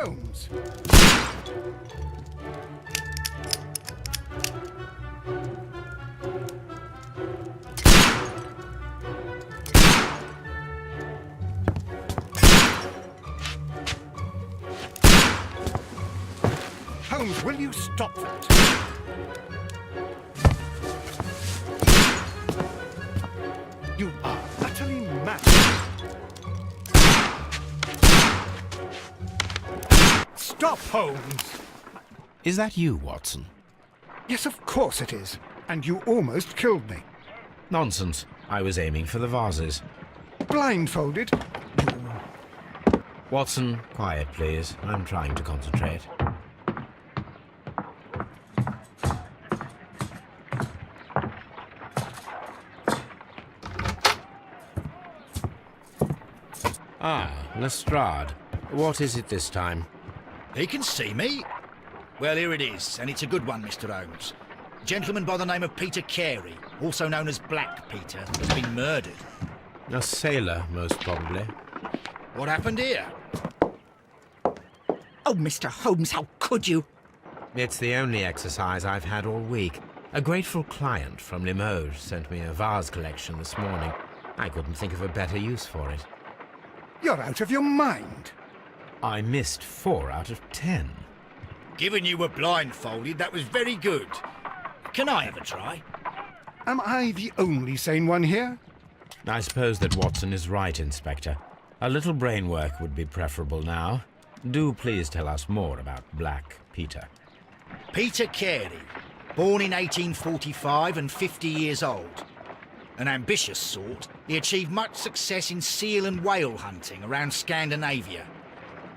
Holmes! Holmes, will you stop that? You are utterly mad. Stop, Holmes! Is that you, Watson? Yes, of course it is. And you almost killed me. Nonsense. I was aiming for the vases. Blindfolded? Watson, quiet, please. I'm trying to concentrate. Ah, Lestrade. What is it this time? He can see me. Well, here it is, and it's a good one, Mr. Holmes. A gentleman by the name of Peter Carey, also known as Black Peter, has been murdered. A sailor, most probably. What happened here? Oh, Mr. Holmes, how could you? It's the only exercise I've had all week. A grateful client from Limoges sent me a vase collection this morning. I couldn't think of a better use for it. You're out of your mind. I missed 4 out of 10. Given you were blindfolded, that was very good. Can I have a try? Am I the only sane one here? I suppose that Watson is right, Inspector. A little brain work would be preferable now. Do please tell us more about Black Peter. Peter Carey, born in 1845 and 50 years old. An ambitious sort, he achieved much success in seal and whale hunting around Scandinavia.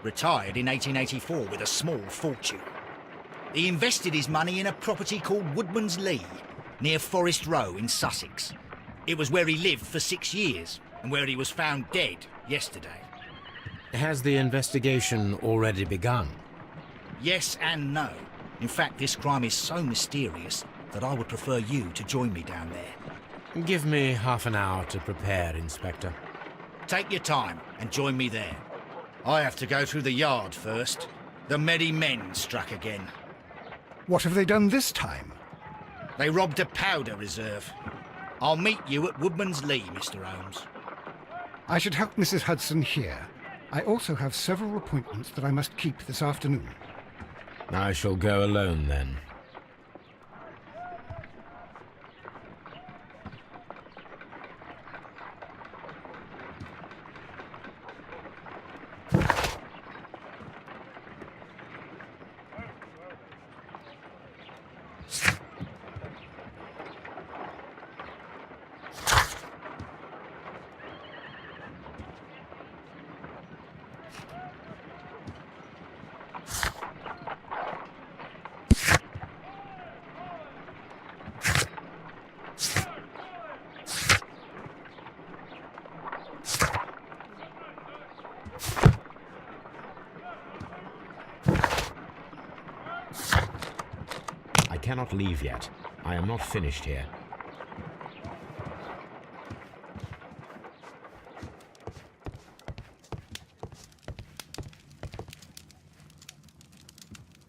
Retired in 1884 with a small fortune. He invested his money in a property called Woodman's Lee, near Forest Row in Sussex. It was where he lived for 6 years, and where he was found dead yesterday. Has the investigation already begun? Yes and no. In fact, this crime is so mysterious that I would prefer you to join me down there. Give me half an hour to prepare, Inspector. Take your time and join me there. I have to go through the yard first. The merry men struck again. What have they done this time? They robbed a powder reserve. I'll meet you at Woodman's Lee, Mr. Holmes. I should help Mrs. Hudson here. I also have several appointments that I must keep this afternoon. I shall go alone, then. I cannot leave yet. I am not finished here.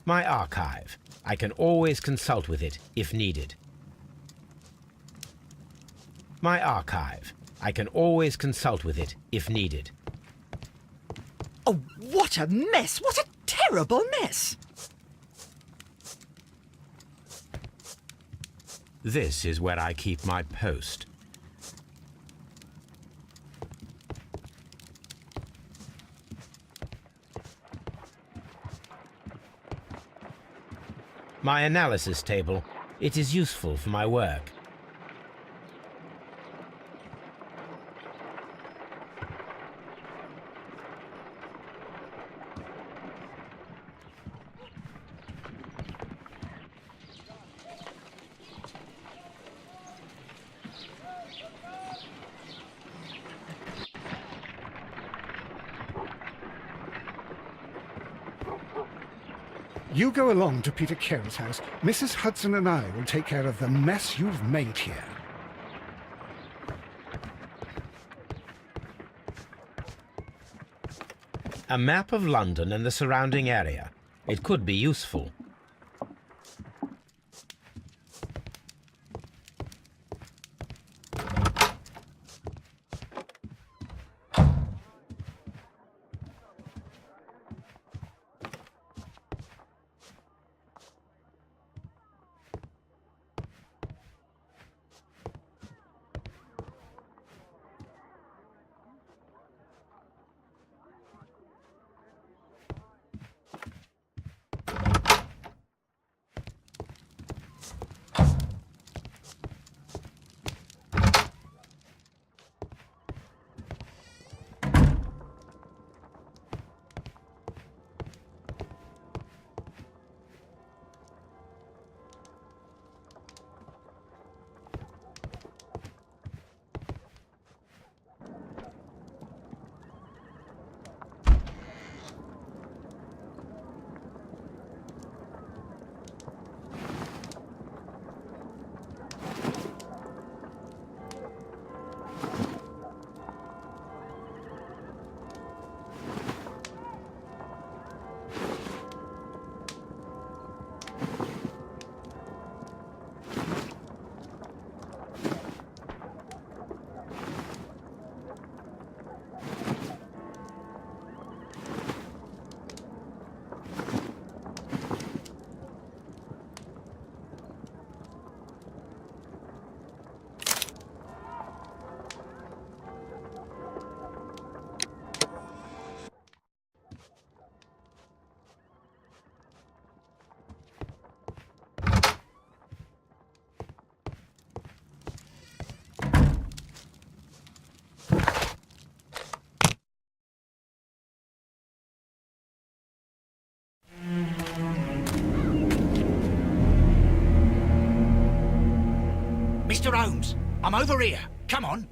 My archive. I can always consult with it if needed. My archive. I can always consult with it if needed. Oh, what a mess! What a terrible mess! This is where I keep my post. My analysis table. It is useful for my work. You go along to Peter Carey's house. Mrs. Hudson and I will take care of the mess you've made here. A map of London and the surrounding area. It could be useful. Mr. Holmes, I'm over here. Come on.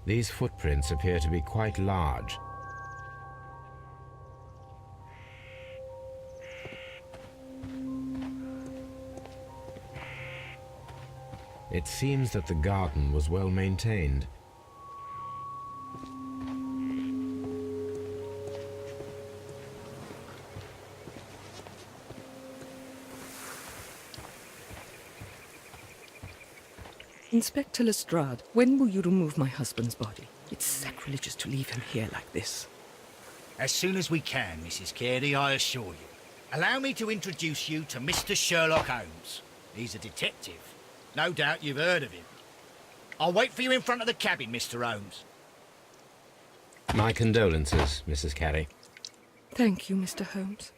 These footprints appear to be quite large. It seems that the garden was well maintained. Inspector Lestrade, when will you remove my husband's body? It's sacrilegious to leave him here like this. As soon as we can, Mrs. Carey, I assure you. Allow me to introduce you to Mr. Sherlock Holmes. He's a detective. No doubt you've heard of him. I'll wait for you in front of the cabin, Mr. Holmes. My condolences, Mrs. Carey. Thank you, Mr. Holmes.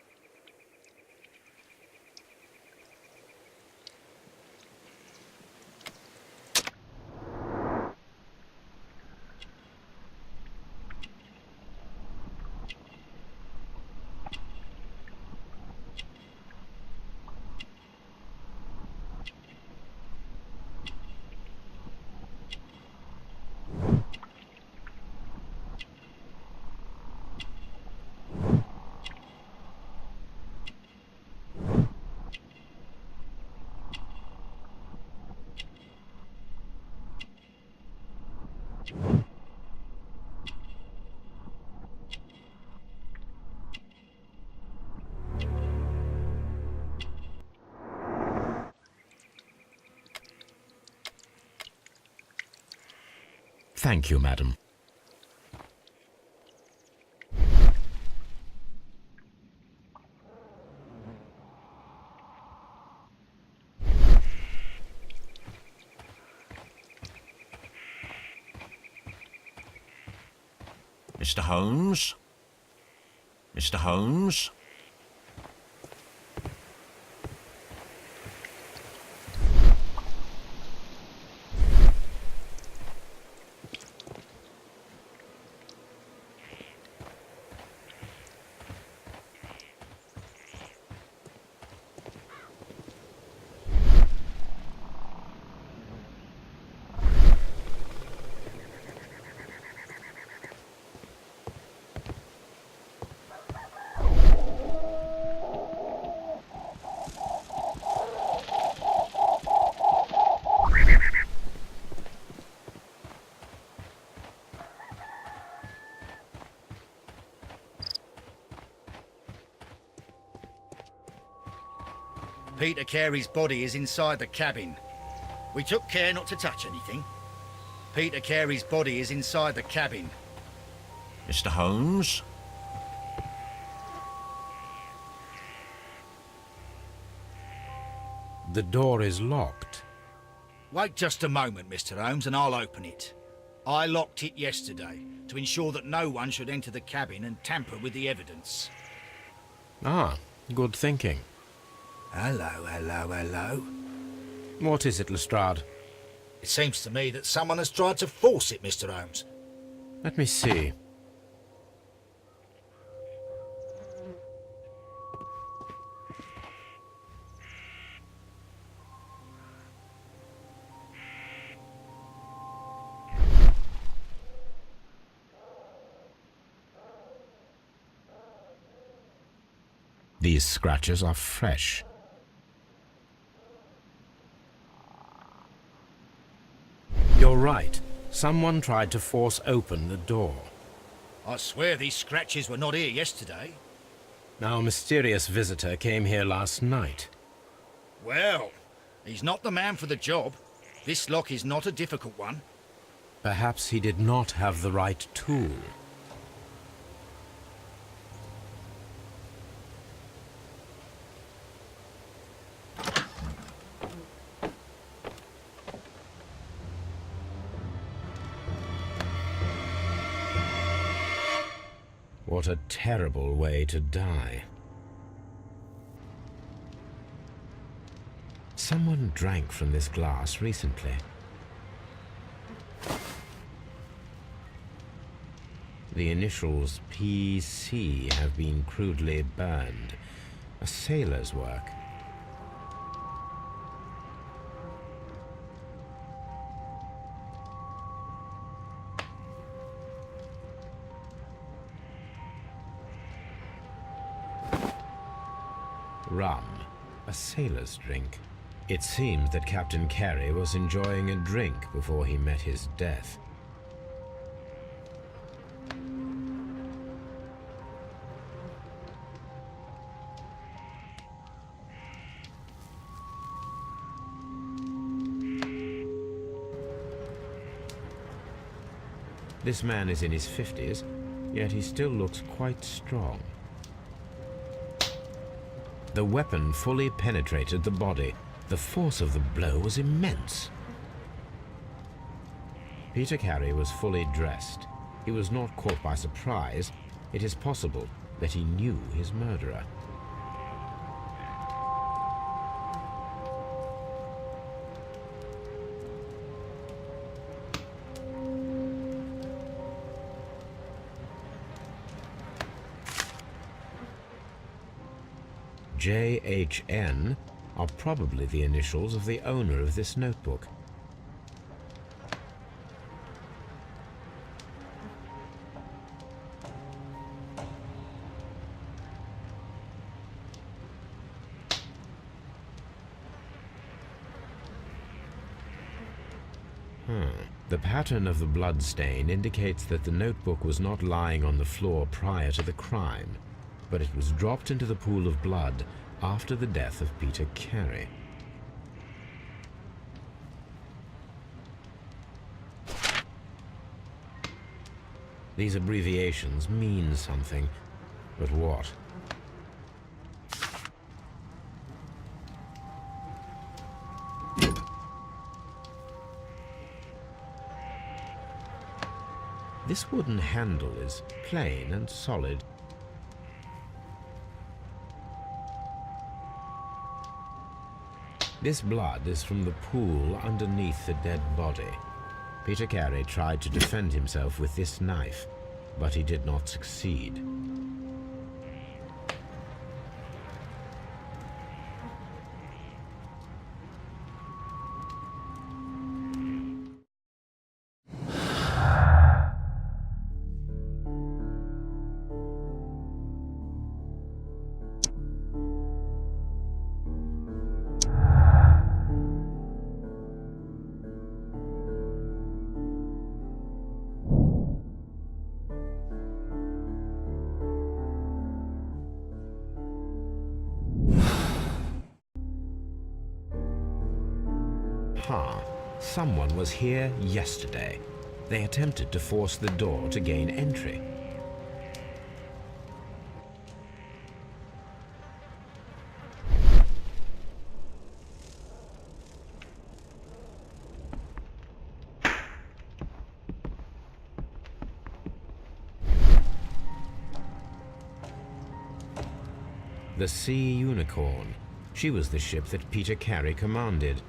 Thank you, madam. Mr. Holmes? Mr. Holmes? Peter Carey's body is inside the cabin. We took care not to touch anything. Peter Carey's body is inside the cabin. Mr. Holmes? The door is locked. Wait just a moment, Mr. Holmes, and I'll open it. I locked it yesterday to ensure that no one should enter the cabin and tamper with the evidence. Ah, good thinking. Hello, hello, hello. What is it, Lestrade? It seems to me that someone has tried to force it, Mr. Holmes. Let me see. These scratches are fresh. You're right. Someone tried to force open the door. I swear these scratches were not here yesterday. Our mysterious visitor came here last night. Well, he's not the man for the job. This lock is not a difficult one. Perhaps he did not have the right tool. What a terrible way to die. Someone drank from this glass recently. The initials PC have been crudely burned. A sailor's work. Rum, a sailor's drink. It seems that Captain Carey was enjoying a drink before he met his death. This man is in his 50s, yet he still looks quite strong. The weapon fully penetrated the body. The force of the blow was immense. Peter Carey was fully dressed. He was not caught by surprise. It is possible that he knew his murderer. JHN are probably the initials of the owner of this notebook. The pattern of the blood stain indicates that the notebook was not lying on the floor prior to the crime, but it was dropped into the pool of blood after the death of Peter Carey. These abbreviations mean something, but what? This wooden handle is plain and solid. This blood is from the pool underneath the dead body. Peter Carey tried to defend himself with this knife, but he did not succeed. Aha! Someone was here yesterday. They attempted to force the door to gain entry. The Sea Unicorn. She was the ship that Peter Carey commanded.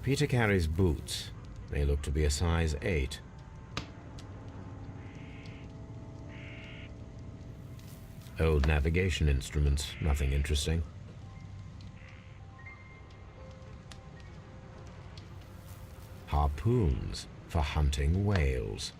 Peter Carey's boots. They look to be a size 8. Old navigation instruments, nothing interesting. Harpoons for hunting whales.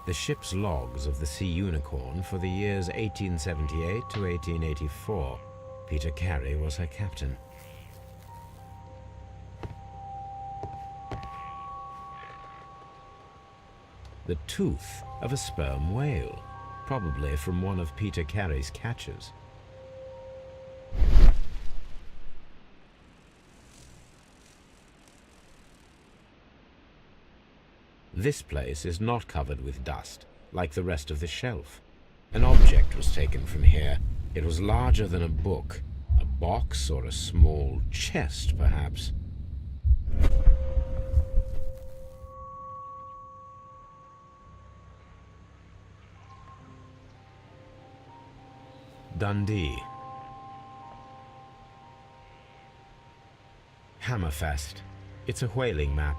The ship's logs of the Sea Unicorn for the years 1878 to 1884. Peter Carey was her captain. The tooth of a sperm whale, probably from one of Peter Carey's catches. This place is not covered with dust, like the rest of the shelf. An object was taken from here. It was larger than a book, a box or a small chest, perhaps. Dundee. Hammerfest. It's a whaling map.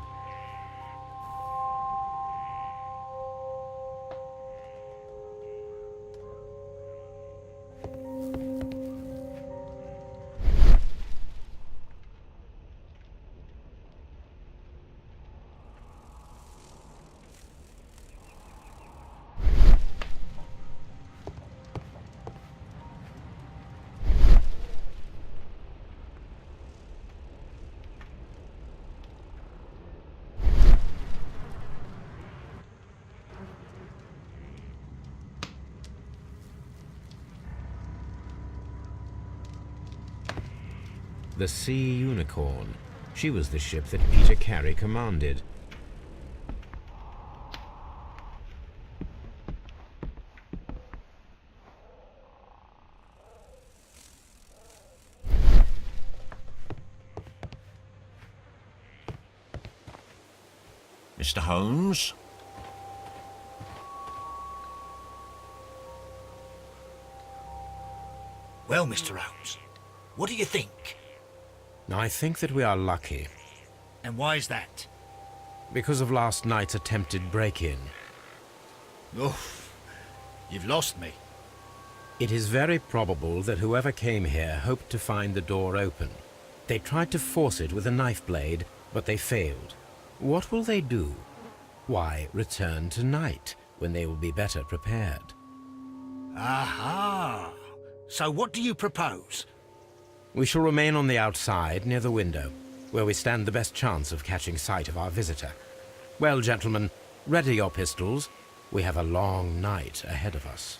The Sea Unicorn. She was the ship that Peter Carey commanded. Mr. Holmes? Well, Mr. Holmes, what do you think? I think that we are lucky, And why is that? because of last night's attempted break-in. Oh, you've lost me. It is very probable that whoever came here hoped to find the door open. They tried to force it with a knife blade, but they failed. What will they do? Why, return tonight, when they will be better prepared. Aha! So what do you propose? We shall remain on the outside, near the window, where we stand the best chance of catching sight of our visitor. Well, gentlemen, ready your pistols. We have a long night ahead of us.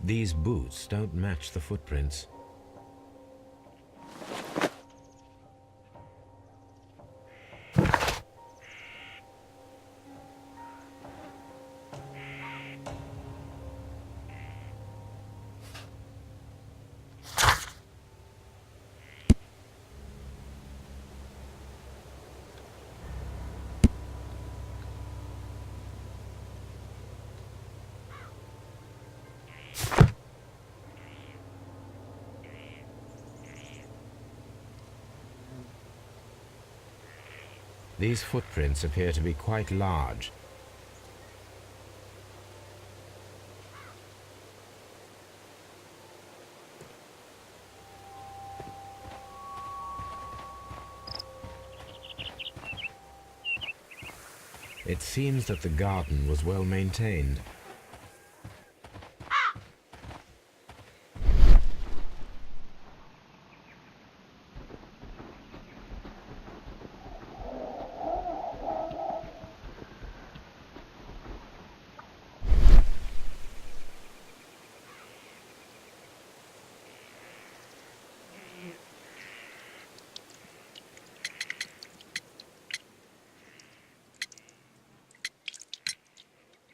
These boots don't match the footprints. These footprints appear to be quite large. It seems that the garden was well maintained.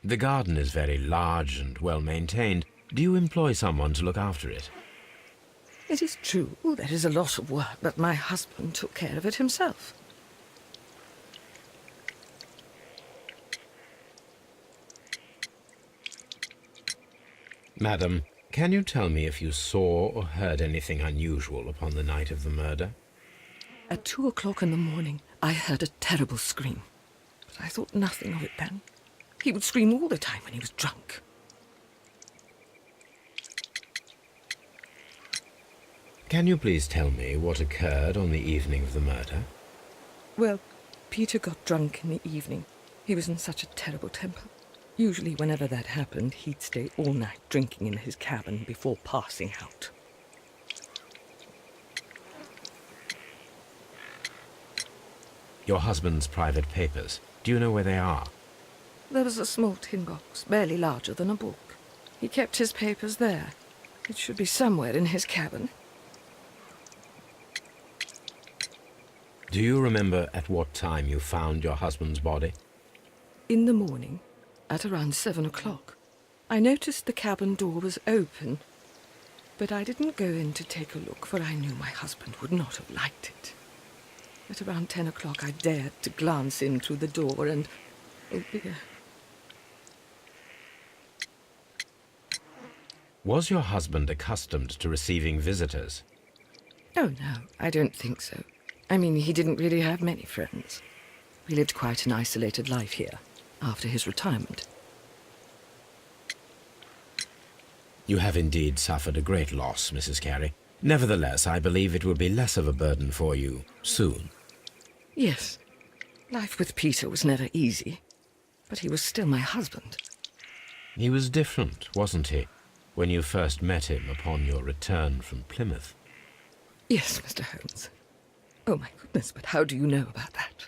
The garden is very large and well maintained. Do you employ someone to look after it? It is true, there is a lot of work, but my husband took care of it himself. Madam, can you tell me if you saw or heard anything unusual upon the night of the murder? At 2 o'clock in the morning, I heard a terrible scream, but I thought nothing of it then. He would scream all the time when he was drunk. Can you please tell me what occurred on the evening of the murder? Well, Peter got drunk in the evening. He was in such a terrible temper. Usually whenever that happened, he'd stay all night drinking in his cabin before passing out. Your husband's private papers, do you know where they are? There was a small tin box, barely larger than a book. He kept his papers there. It should be somewhere in his cabin. Do you remember at what time you found your husband's body? In the morning, at around 7 o'clock. I noticed the cabin door was open, but I didn't go in to take a look, for I knew my husband would not have liked it. At around 10 o'clock, I dared to glance in through the door and... oh dear. Was your husband accustomed to receiving visitors? Oh, no, I don't think so. I mean, he didn't really have many friends. We lived quite an isolated life here, after his retirement. You have indeed suffered a great loss, Mrs. Carey. Nevertheless, I believe it will be less of a burden for you soon. Yes, life with Peter was never easy, but he was still my husband. He was different, wasn't he, when you first met him upon your return from Plymouth? Yes, Mr. Holmes. Oh, my goodness, but how do you know about that?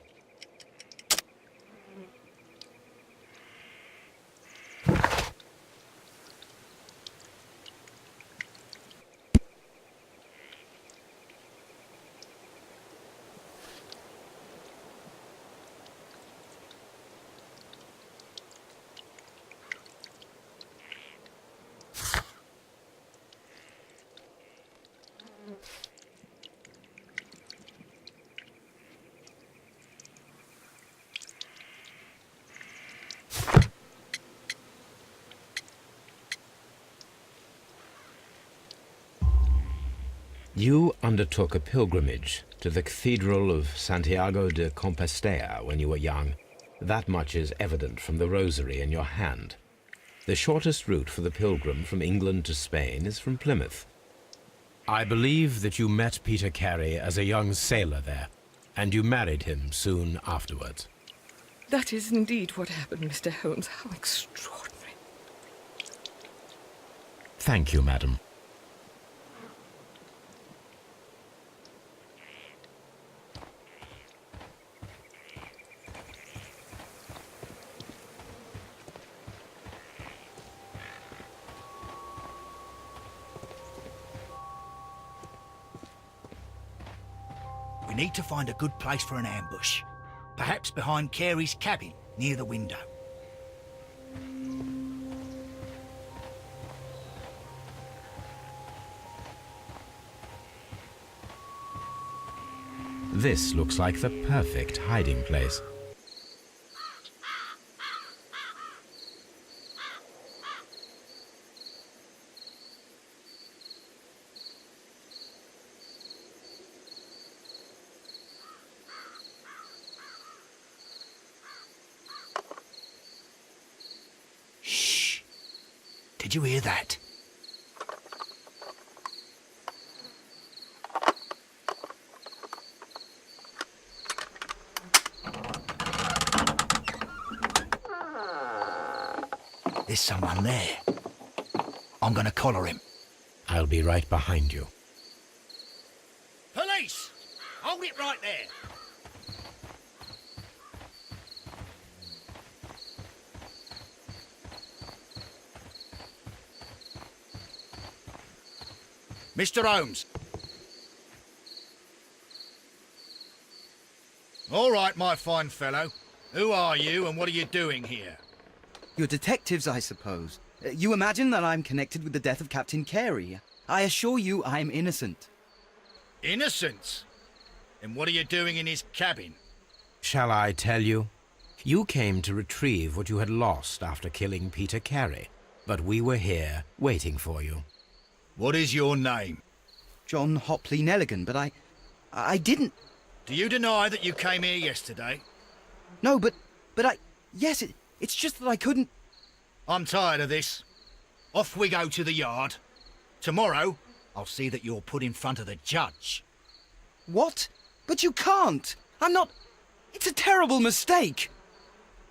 You undertook a pilgrimage to the Cathedral of Santiago de Compostela when you were young. That much is evident from the rosary in your hand. The shortest route for the pilgrim from England to Spain is from Plymouth. I believe that you met Peter Carey as a young sailor there, and you married him soon afterwards. That is indeed what happened, Mr. Holmes. How extraordinary. Thank you, madam. We need to find a good place for an ambush. Perhaps behind Carey's cabin, near the window. This looks like the perfect hiding place. Shh! Did you hear that? There's someone there. I'm gonna collar him. I'll be right behind you. Police! Hold it right there. Mr. Holmes. All right, my fine fellow. Who are you and what are you doing here? You're detectives, I suppose. You imagine that I'm connected with the death of Captain Carey. I assure you I'm innocent. Innocent? And what are you doing in his cabin? Shall I tell you? You came to retrieve what you had lost after killing Peter Carey, but we were here waiting for you. What is your name? John Hopley Nelligan, but I didn't... Do you deny that you came here yesterday? No, but yes, it's just that I couldn't... I'm tired of this. Off we go to the yard. Tomorrow, I'll see that you're put in front of the judge. What? But you can't! I'm not... It's a terrible mistake!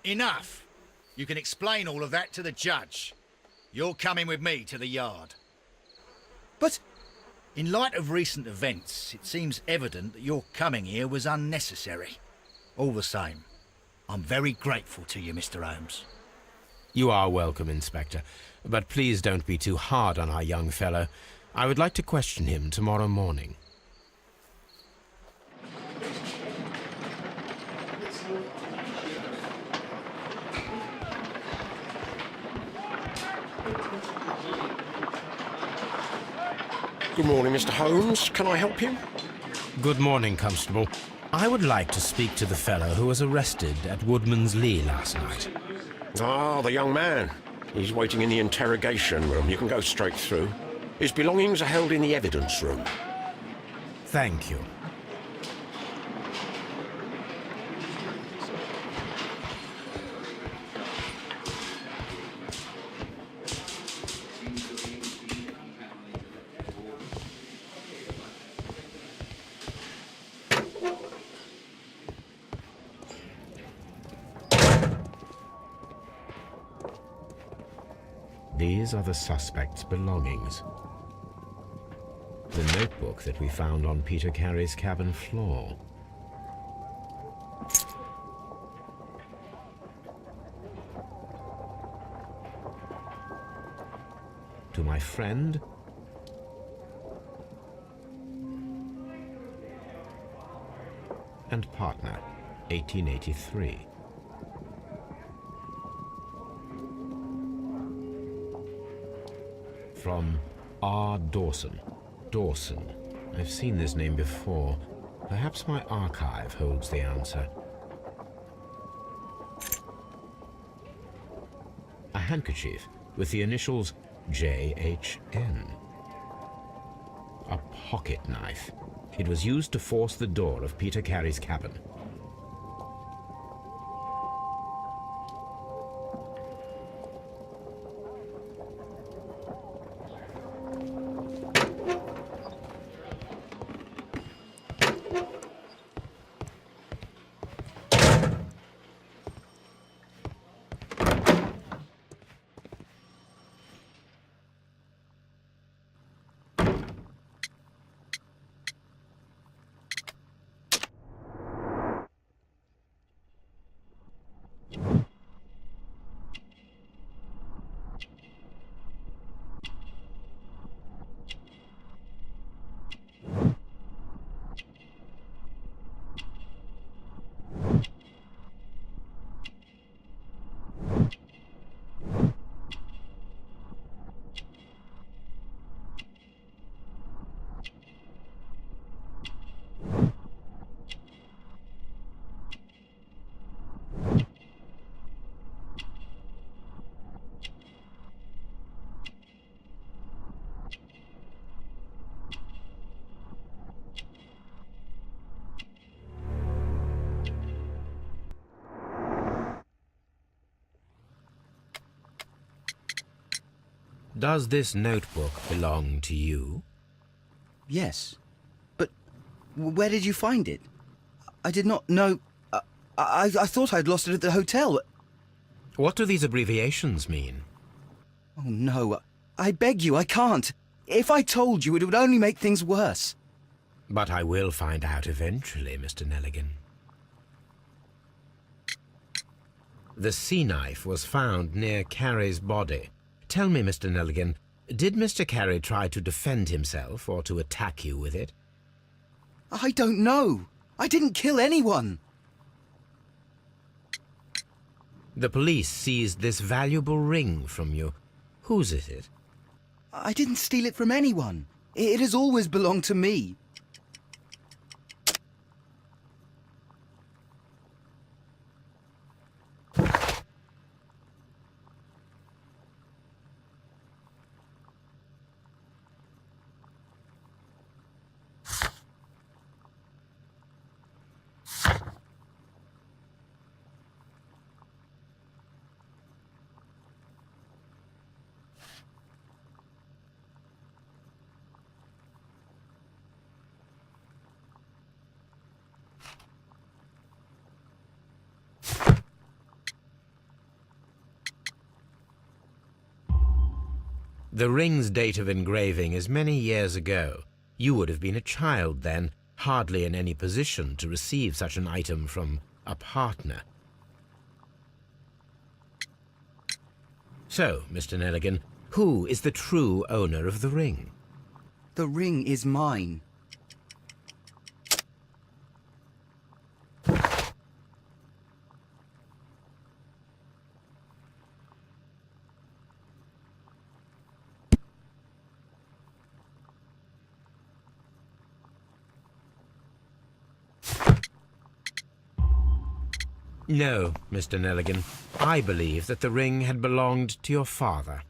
Enough. You can explain all of that to the judge. You're coming with me to the yard. But... In light of recent events, it seems evident that your coming here was unnecessary. All the same, I'm very grateful to you, Mr. Holmes. You are welcome, Inspector, but please don't be too hard on our young fellow. I would like to question him tomorrow morning. Good morning, Mr. Holmes. Can I help you? Good morning, Constable. I would like to speak to the fellow who was arrested at Woodman's Lee last night. Ah, the young man. He's waiting in the interrogation room. You can go straight through. His belongings are held in the evidence room. Thank you. These are the suspect's belongings. The notebook that we found on Peter Carey's cabin floor. To my friend, and partner, 1883. From R. Dawson. Dawson. I've seen this name before. Perhaps my archive holds the answer. A handkerchief with the initials J.H.N. A pocket knife. It was used to force the door of Peter Carey's cabin. Does this notebook belong to you? Yes. But where did you find it? I did not know... I thought I'd lost it at the hotel. What do these abbreviations mean? Oh no, I beg you, I can't. If I told you, it would only make things worse. But I will find out eventually, Mr. Nelligan. The sea knife was found near Carey's body. Tell me, Mr. Nelligan, did Mr. Carey try to defend himself or to attack you with it? I don't know. I didn't kill anyone. The police seized this valuable ring from you. Whose is it? I didn't steal it from anyone. It has always belonged to me. The ring's date of engraving is many years ago. You would have been a child then, hardly in any position to receive such an item from a partner. So, Mr. Nelligan, who is the true owner of the ring? The ring is mine. No, Mr. Nelligan. I believe that the ring had belonged to your father.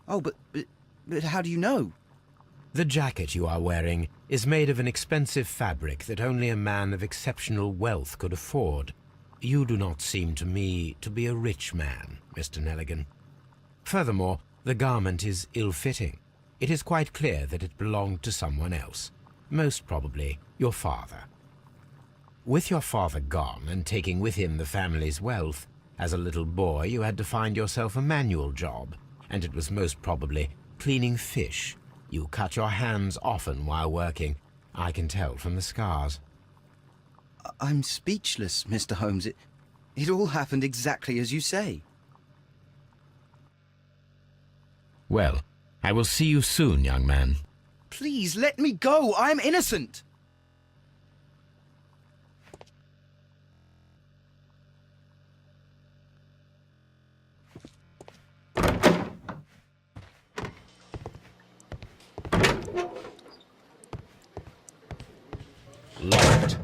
Oh, but how do you know? The jacket you are wearing is made of an expensive fabric that only a man of exceptional wealth could afford. You do not seem to me to be a rich man, Mr. Nelligan. Furthermore, the garment is ill-fitting. It is quite clear that it belonged to someone else, most probably your father. With your father gone and taking with him the family's wealth, as a little boy you had to find yourself a manual job, and it was most probably cleaning fish. You cut your hands often while working. I can tell from the scars. I'm speechless, Mr. Holmes. It all happened exactly as you say. Well, I will see you soon, young man. Please, let me go. I'm innocent. Locked.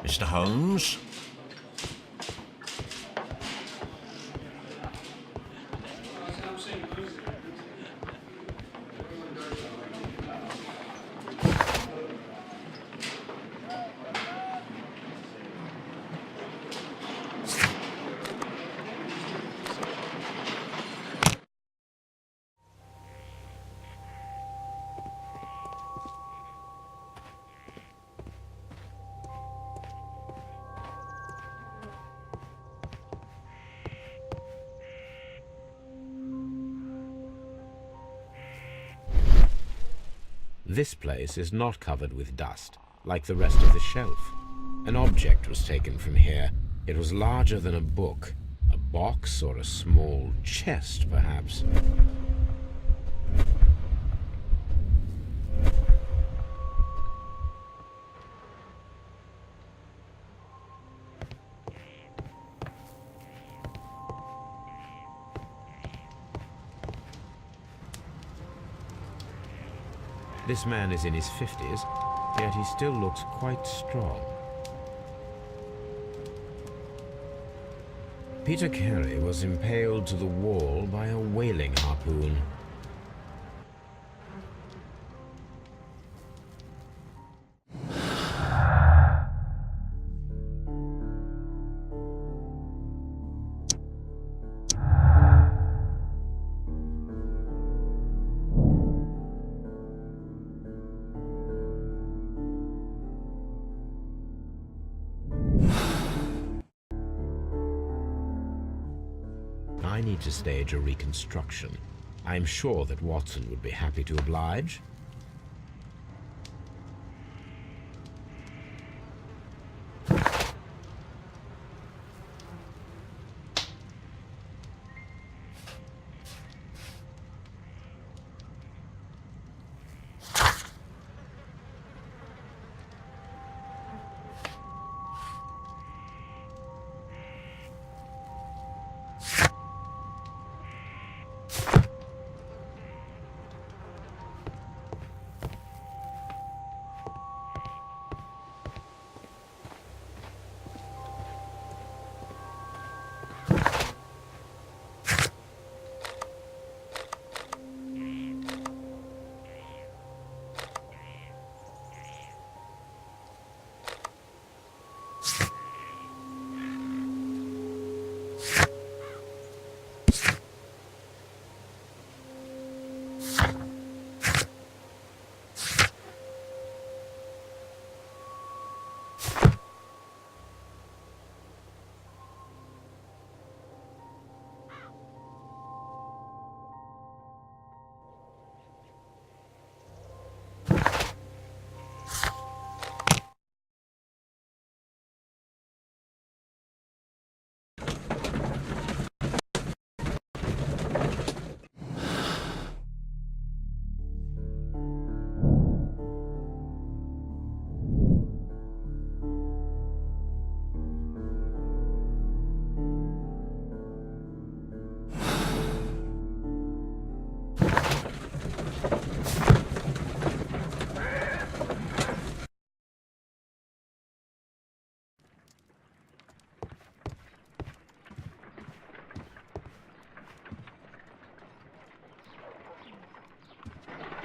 Mr. Holmes? This place is not covered with dust, like the rest of the shelf. An object was taken from here. It was larger than a book. A box or a small chest, perhaps. This man is in his 50s, yet he still looks quite strong. Peter Carey was impaled to the wall by a whaling harpoon. I need to stage a reconstruction. I'm sure that Watson would be happy to oblige.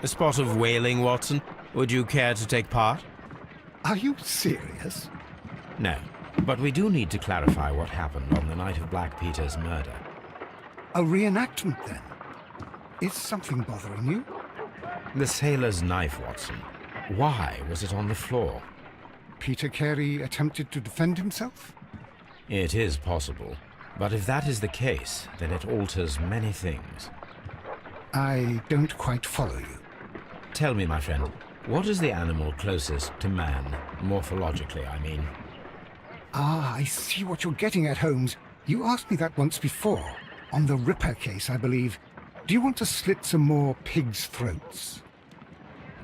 A spot of whaling, Watson. Would you care to take part? Are you serious? No, but we do need to clarify what happened on the night of Black Peter's murder. A reenactment, then? Is something bothering you? The sailor's knife, Watson. Why was it on the floor? Peter Carey attempted to defend himself? It is possible, but if that is the case, then it alters many things. I don't quite follow you. Tell me, my friend, what is the animal closest to man, morphologically, I mean? Ah, I see what you're getting at, Holmes. You asked me that once before, on the Ripper case, I believe. Do you want to slit some more pigs' throats?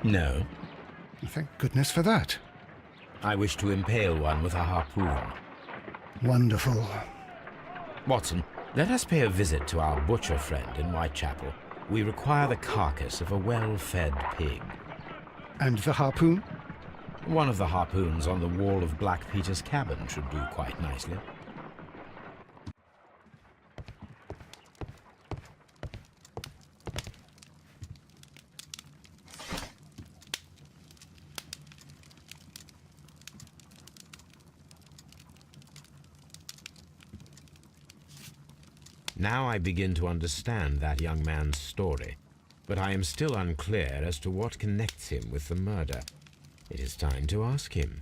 No. Thank goodness for that. I wish to impale one with a harpoon. Wonderful. Watson, let us pay a visit to our butcher friend in Whitechapel. We require the carcass of a well-fed pig. And the harpoon? One of the harpoons on the wall of Black Peter's cabin should do quite nicely. Now I begin to understand that young man's story, but I am still unclear as to what connects him with the murder. It is time to ask him.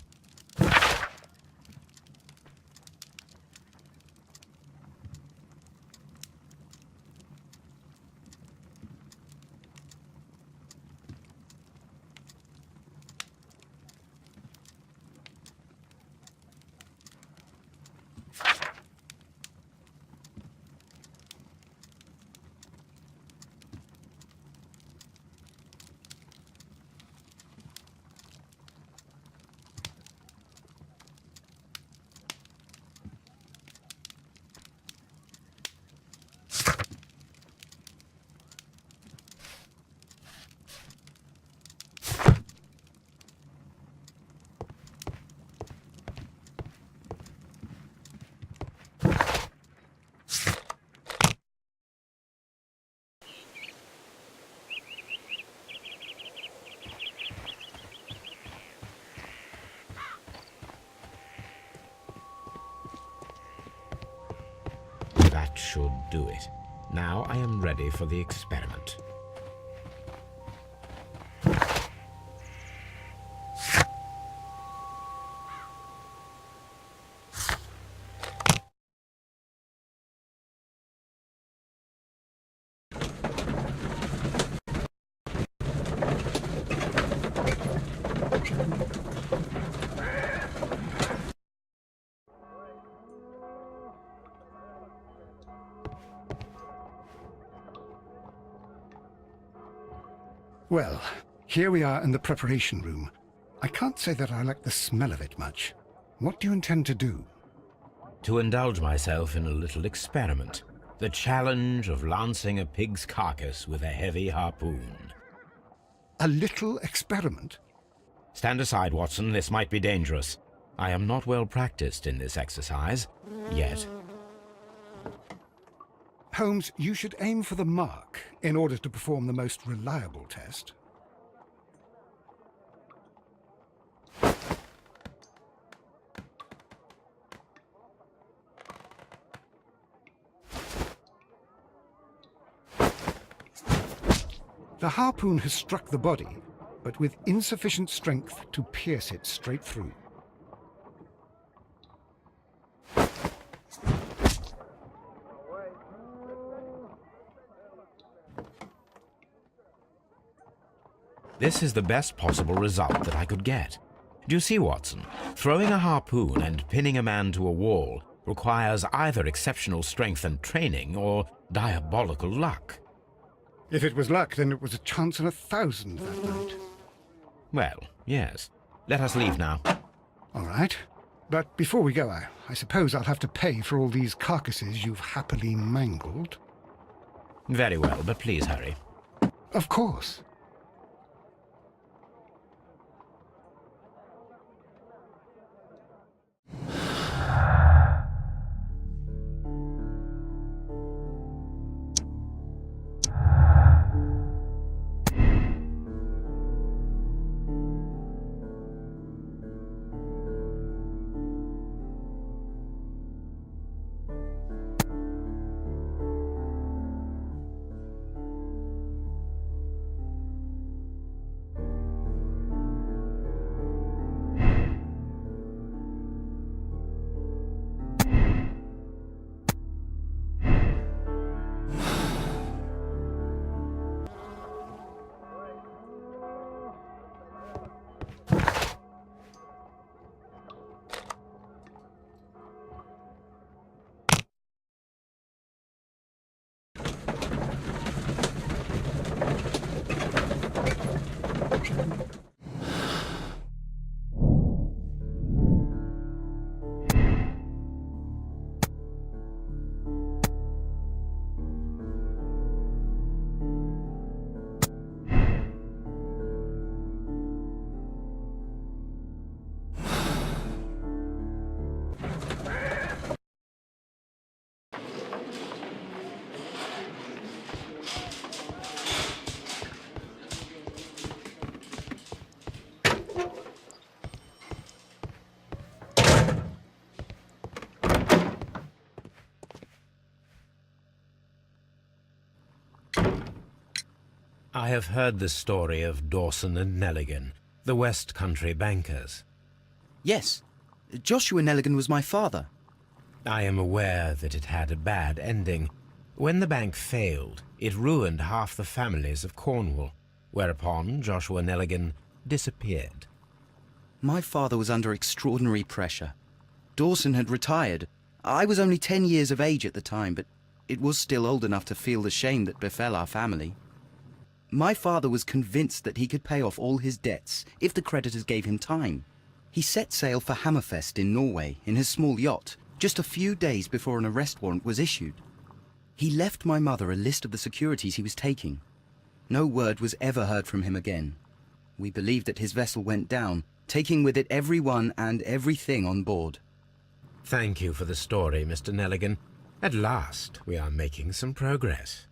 That should do it. Now I am ready for the experiment. Well, here we are in the preparation room. I can't say that I like the smell of it much. What do you intend to do? To indulge myself in a little experiment. The challenge of lancing a pig's carcass with a heavy harpoon. A little experiment? Stand aside, Watson. This might be dangerous. I am not well practiced in this exercise. Yet. Holmes, you should aim for the mark in order to perform the most reliable test. The harpoon has struck the body, but with insufficient strength to pierce it straight through. This is the best possible result that I could get. Do you see, Watson? Throwing a harpoon and pinning a man to a wall requires either exceptional strength and training or diabolical luck. If it was luck, then it was a chance in 1,000 that night. Well, yes. Let us leave now. All right. But before we go, I suppose I'll have to pay for all these carcasses you've happily mangled. Very well, but please hurry. Of course. I have heard the story of Dawson and Nelligan, the West Country bankers. Yes. Joshua Nelligan was my father. I am aware that it had a bad ending. When the bank failed, it ruined half the families of Cornwall, whereupon Joshua Nelligan disappeared. My father was under extraordinary pressure. Dawson had retired. I was only 10 years of age at the time, but it was still old enough to feel the shame that befell our family. My father was convinced that he could pay off all his debts if the creditors gave him time. He set sail for Hammerfest in Norway in his small yacht, just a few days before an arrest warrant was issued. He left my mother a list of the securities he was taking. No word was ever heard from him again. We believed that his vessel went down, taking with it everyone and everything on board. Thank you for the story, Mr. Nelligan. At last, we are making some progress.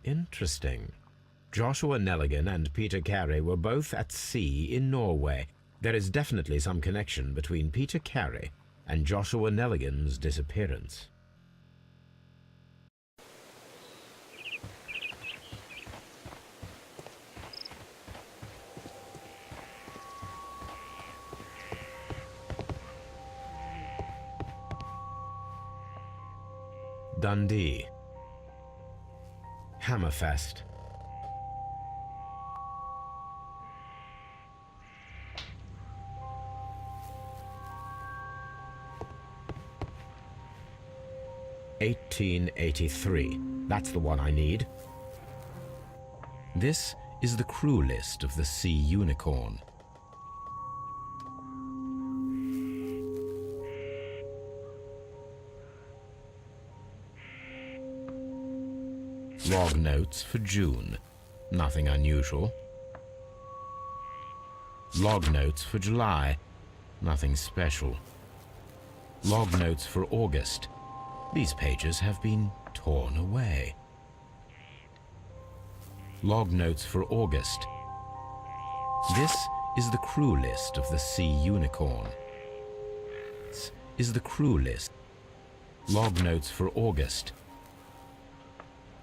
Interesting. Joshua Nelligan and Peter Carey were both at sea in Norway. There is definitely some connection between Peter Carey and Joshua Nelligan's disappearance. Dundee. Hammerfest. (1883). That's the one I need. This is the crew list of the Sea Unicorn. Log notes for June. Nothing unusual. Log notes for July. Nothing special. Log notes for August. These pages have been torn away. Log notes for August. This is the crew list of the Sea Unicorn. This is the crew list. Log notes for August.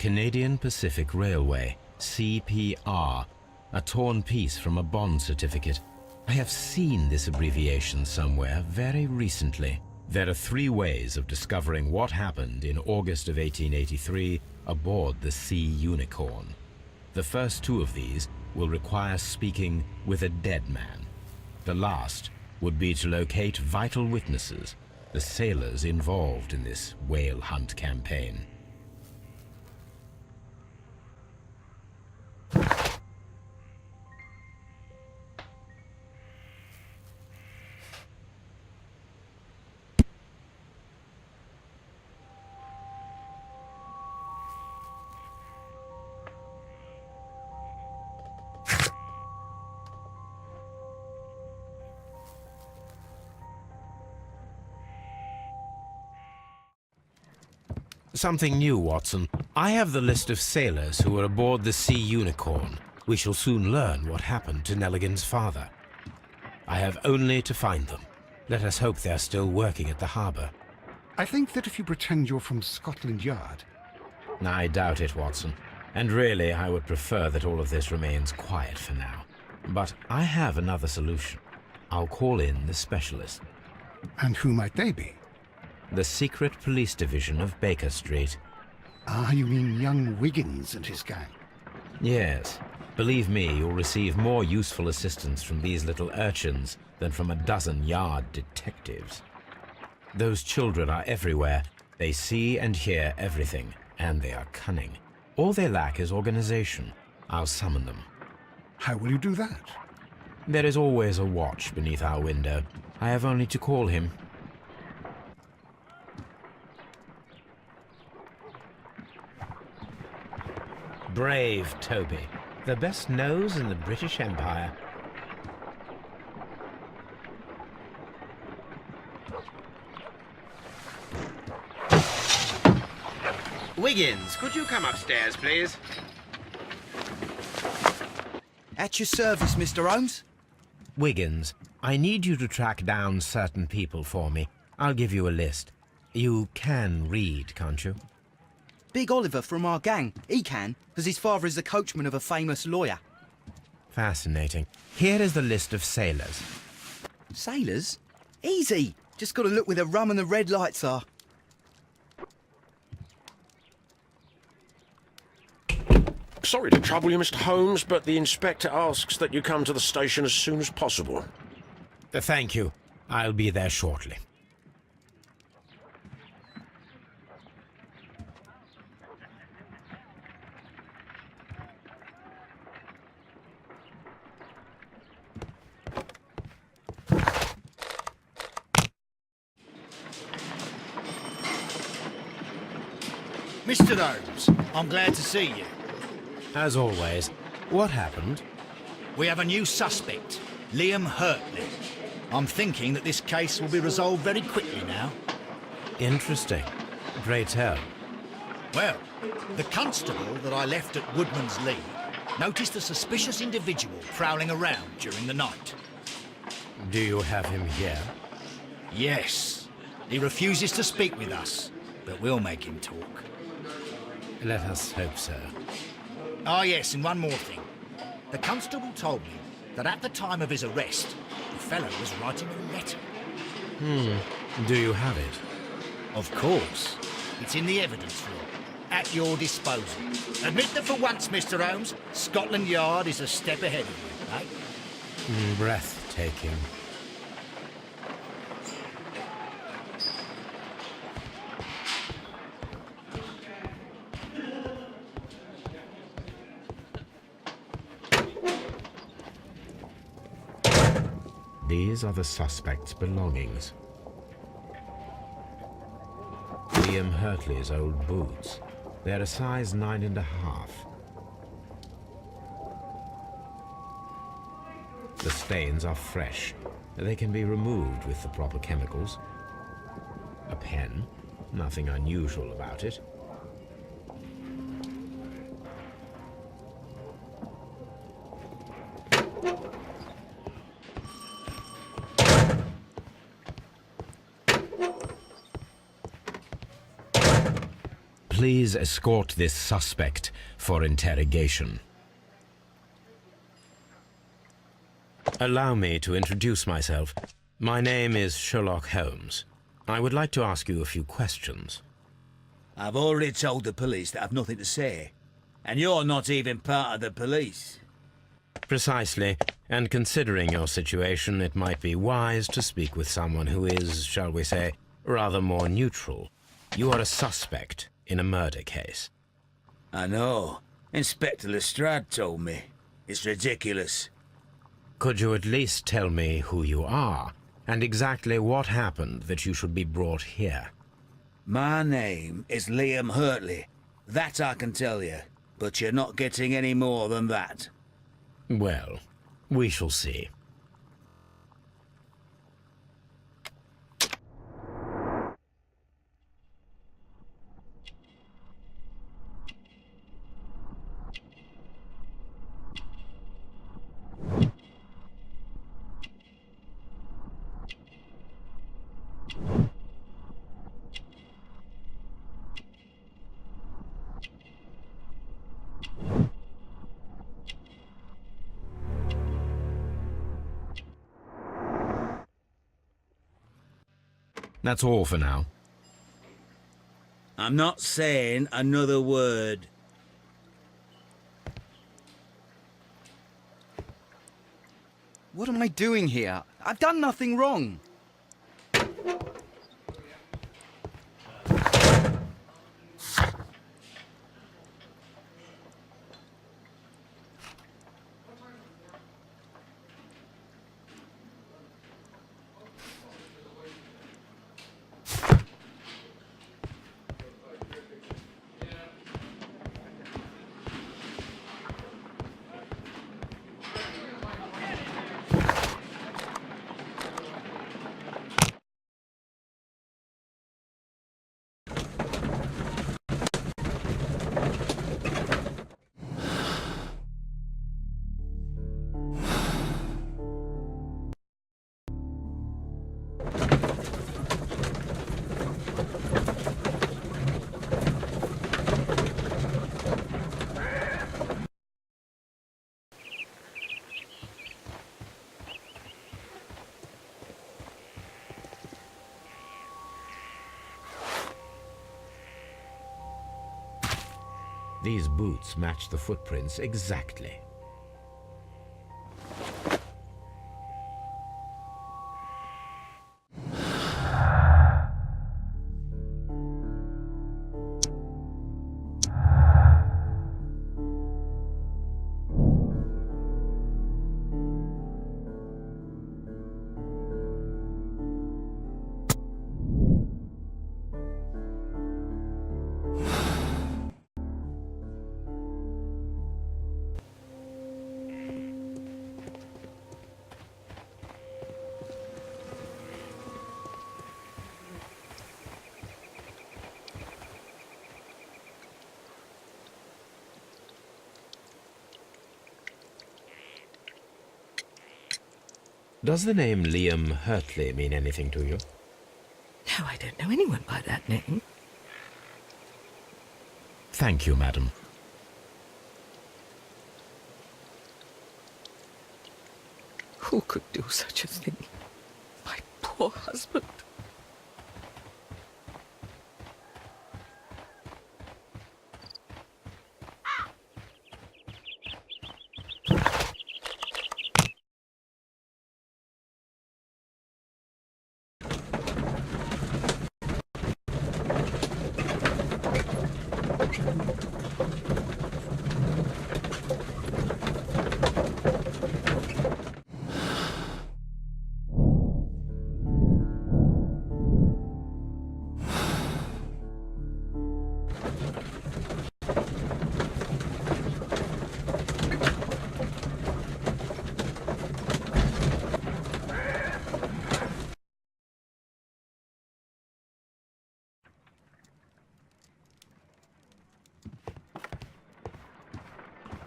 Canadian Pacific Railway, CPR, a torn piece from a bond certificate. I have seen this abbreviation somewhere very recently. There are 3 ways of discovering what happened in August of 1883 aboard the Sea Unicorn. The first 2 of these will require speaking with a dead man. The last would be to locate vital witnesses, the sailors involved in this whale hunt campaign. Something new, Watson. I have the list of sailors who were aboard the Sea Unicorn. We shall soon learn what happened to Nelligan's father. I have only to find them. Let us hope they're still working at the harbour. I think that if you pretend you're from Scotland Yard... I doubt it, Watson. And really, I would prefer that all of this remains quiet for now. But I have another solution. I'll call in the specialist. And who might they be? The secret police division of Baker Street. Ah, you mean young Wiggins and his gang? Yes. Believe me, you'll receive more useful assistance from these little urchins than from a dozen yard detectives. Those children are everywhere. They see and hear everything, and they are cunning. All they lack is organization. I'll summon them. How will you do that? There is always a watch beneath our window. I have only to call him. Brave Toby, the best nose in the British Empire. Wiggins, could you come upstairs, please? At your service, Mr. Holmes. Wiggins, I need you to track down certain people for me. I'll give you a list. You can read, can't you? Big Oliver from our gang. He can, because his father is the coachman of a famous lawyer. Fascinating. Here is the list of sailors. Sailors? Easy. Just got to look where the rum and the red lights are. Sorry to trouble you, Mr. Holmes, but the inspector asks that you come to the station as soon as possible. Thank you. I'll be there shortly. Mr. Holmes, I'm glad to see you. As always, what happened? We have a new suspect, Liam Hurtley. I'm thinking that this case will be resolved very quickly now. Interesting. Pray tell. Well, the constable that I left at Woodman's Lee noticed a suspicious individual prowling around during the night. Do you have him here? Yes. He refuses to speak with us, but we'll make him talk. Let us hope so. Ah, yes, and one more thing. The constable told me that at the time of his arrest, the fellow was writing a letter. Do you have it? Of course. It's in the evidence room, at your disposal. Admit that for once, Mr. Holmes, Scotland Yard is a step ahead of you, eh? Breathtaking. These are the suspect's belongings. Liam Hurtley's old boots. They're a size 9.5. The stains are fresh. They can be removed with the proper chemicals. A pen. Nothing unusual about it. Please escort this suspect for interrogation. Allow me to introduce myself. My name is Sherlock Holmes. I would like to ask you a few questions. I've already told the police that I've nothing to say. And you're not even part of the police. Precisely. And considering your situation, it might be wise to speak with someone who is, shall we say, rather more neutral. You are a suspect in a murder case. I know. Inspector Lestrade told me. It's ridiculous. Could you at least tell me who you are, and exactly what happened that you should be brought here? My name is Liam Hurtley. That I can tell you. But you're not getting any more than that. Well, we shall see. That's all for now. I'm not saying another word. What am I doing here? I've done nothing wrong. These boots match the footprints exactly. Does the name Liam Hurtley mean anything to you? No, I don't know anyone by that name. Thank you, madam. Who could do such a thing? My poor husband.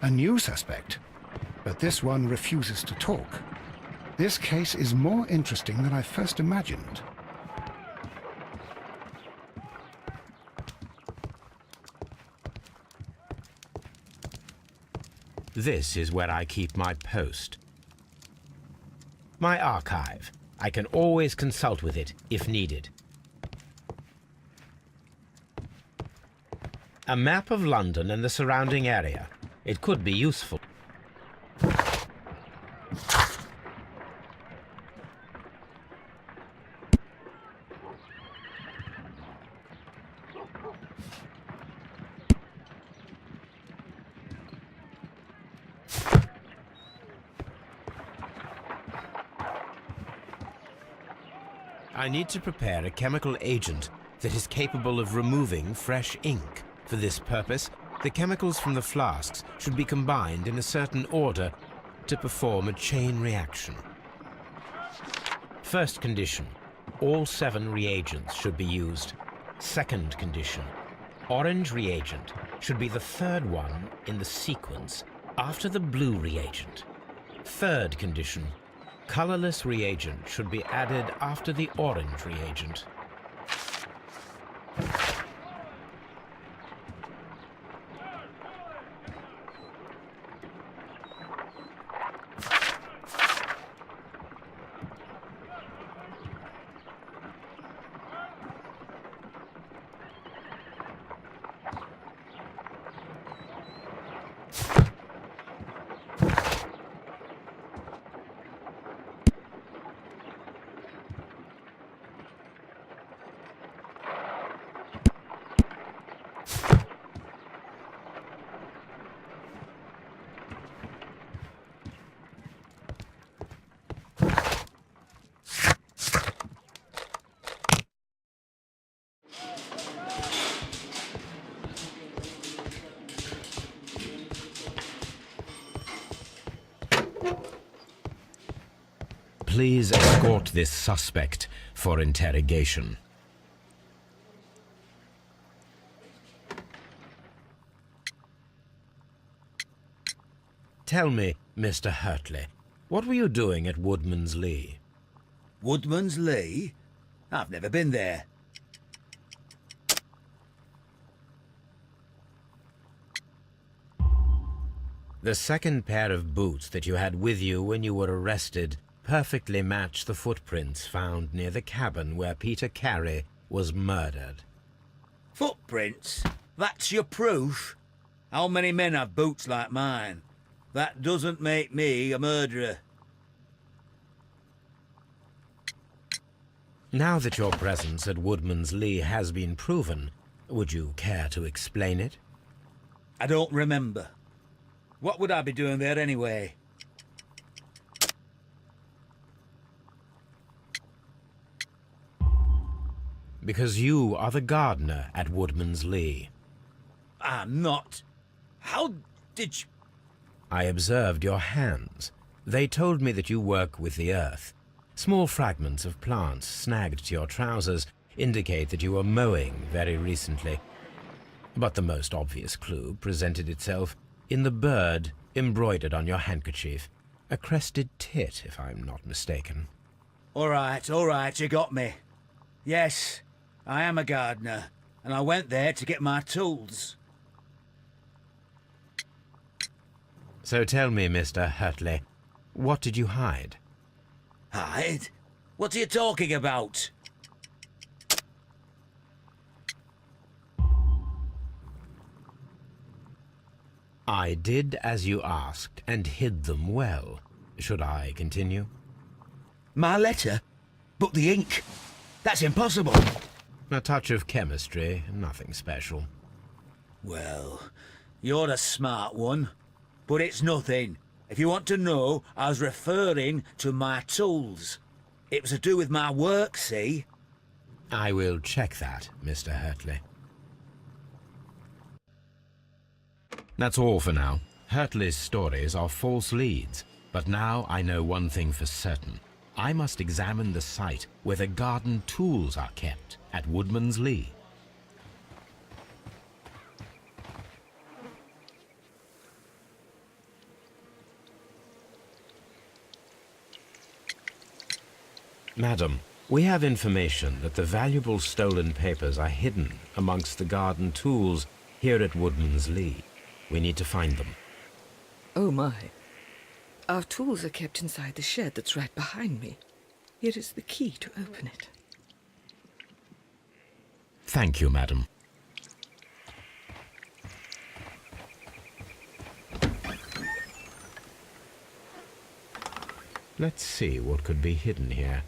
A new suspect. But this one refuses to talk. This case is more interesting than I first imagined. This is where I keep my post. My archive. I can always consult with it if needed. A map of London and the surrounding area. It could be useful. I need to prepare a chemical agent that is capable of removing fresh ink. For this purpose, the chemicals from the flasks should be combined in a certain order to perform a chain reaction. First condition, all 7 reagents should be used. Second condition, orange reagent should be the third one in the sequence after the blue reagent. Third condition, colorless reagent should be added after the orange reagent. Please escort this suspect for interrogation. Tell me, Mr. Hurtley, what were you doing at Woodman's Lee? Woodman's Lee? I've never been there. The second pair of boots that you had with you when you were arrested perfectly match the footprints found near the cabin where Peter Carey was murdered. Footprints? That's your proof? How many men have boots like mine? That doesn't make me a murderer. Now that your presence at Woodman's Lee has been proven, would you care to explain it? I don't remember. What would I be doing there anyway? Because you are the gardener at Woodman's Lee. I'm not. How did you... I observed your hands. They told me that you work with the earth. Small fragments of plants snagged to your trousers indicate that you were mowing very recently. But the most obvious clue presented itself in the bird embroidered on your handkerchief. A crested tit, if I'm not mistaken. All right, you got me. Yes, I am a gardener, and I went there to get my tools. So tell me, Mr. Hurtley, what did you hide? Hide? What are you talking about? I did as you asked, and hid them well. Should I continue? My letter? But the ink? That's impossible. A touch of chemistry, nothing special. Well, you're a smart one. But it's nothing. If you want to know, I was referring to my tools. It was to do with my work, see? I will check that, Mr. Hurtley. That's all for now. Hurtley's stories are false leads, but now I know one thing for certain. I must examine the site where the garden tools are kept at Woodman's Lee. Madam, we have information that the valuable stolen papers are hidden amongst the garden tools here at Woodman's Lee. We need to find them. Oh my. Our tools are kept inside the shed that's right behind me. Here is the key to open it. Thank you, madam. Let's see what could be hidden here.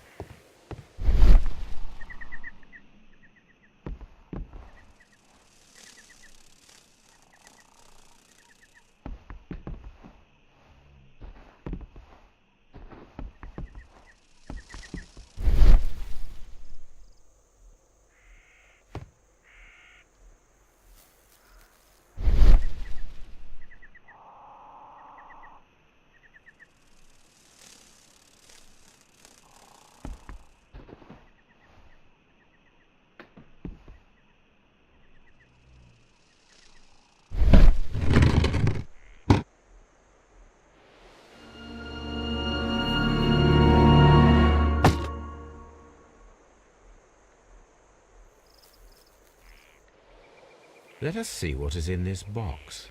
Let us see what is in this box.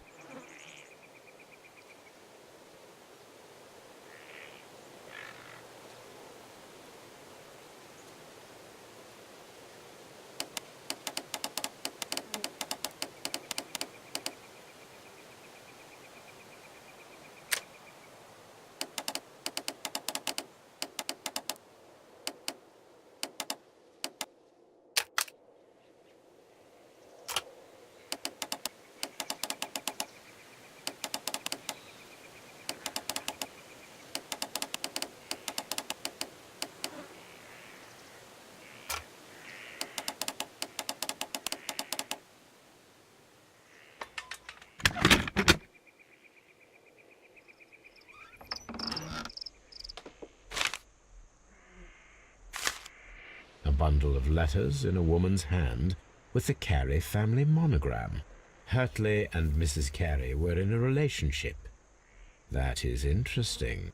A bundle of letters in a woman's hand with the Carey family monogram. Hurtley and Mrs. Carey were in a relationship. That is interesting.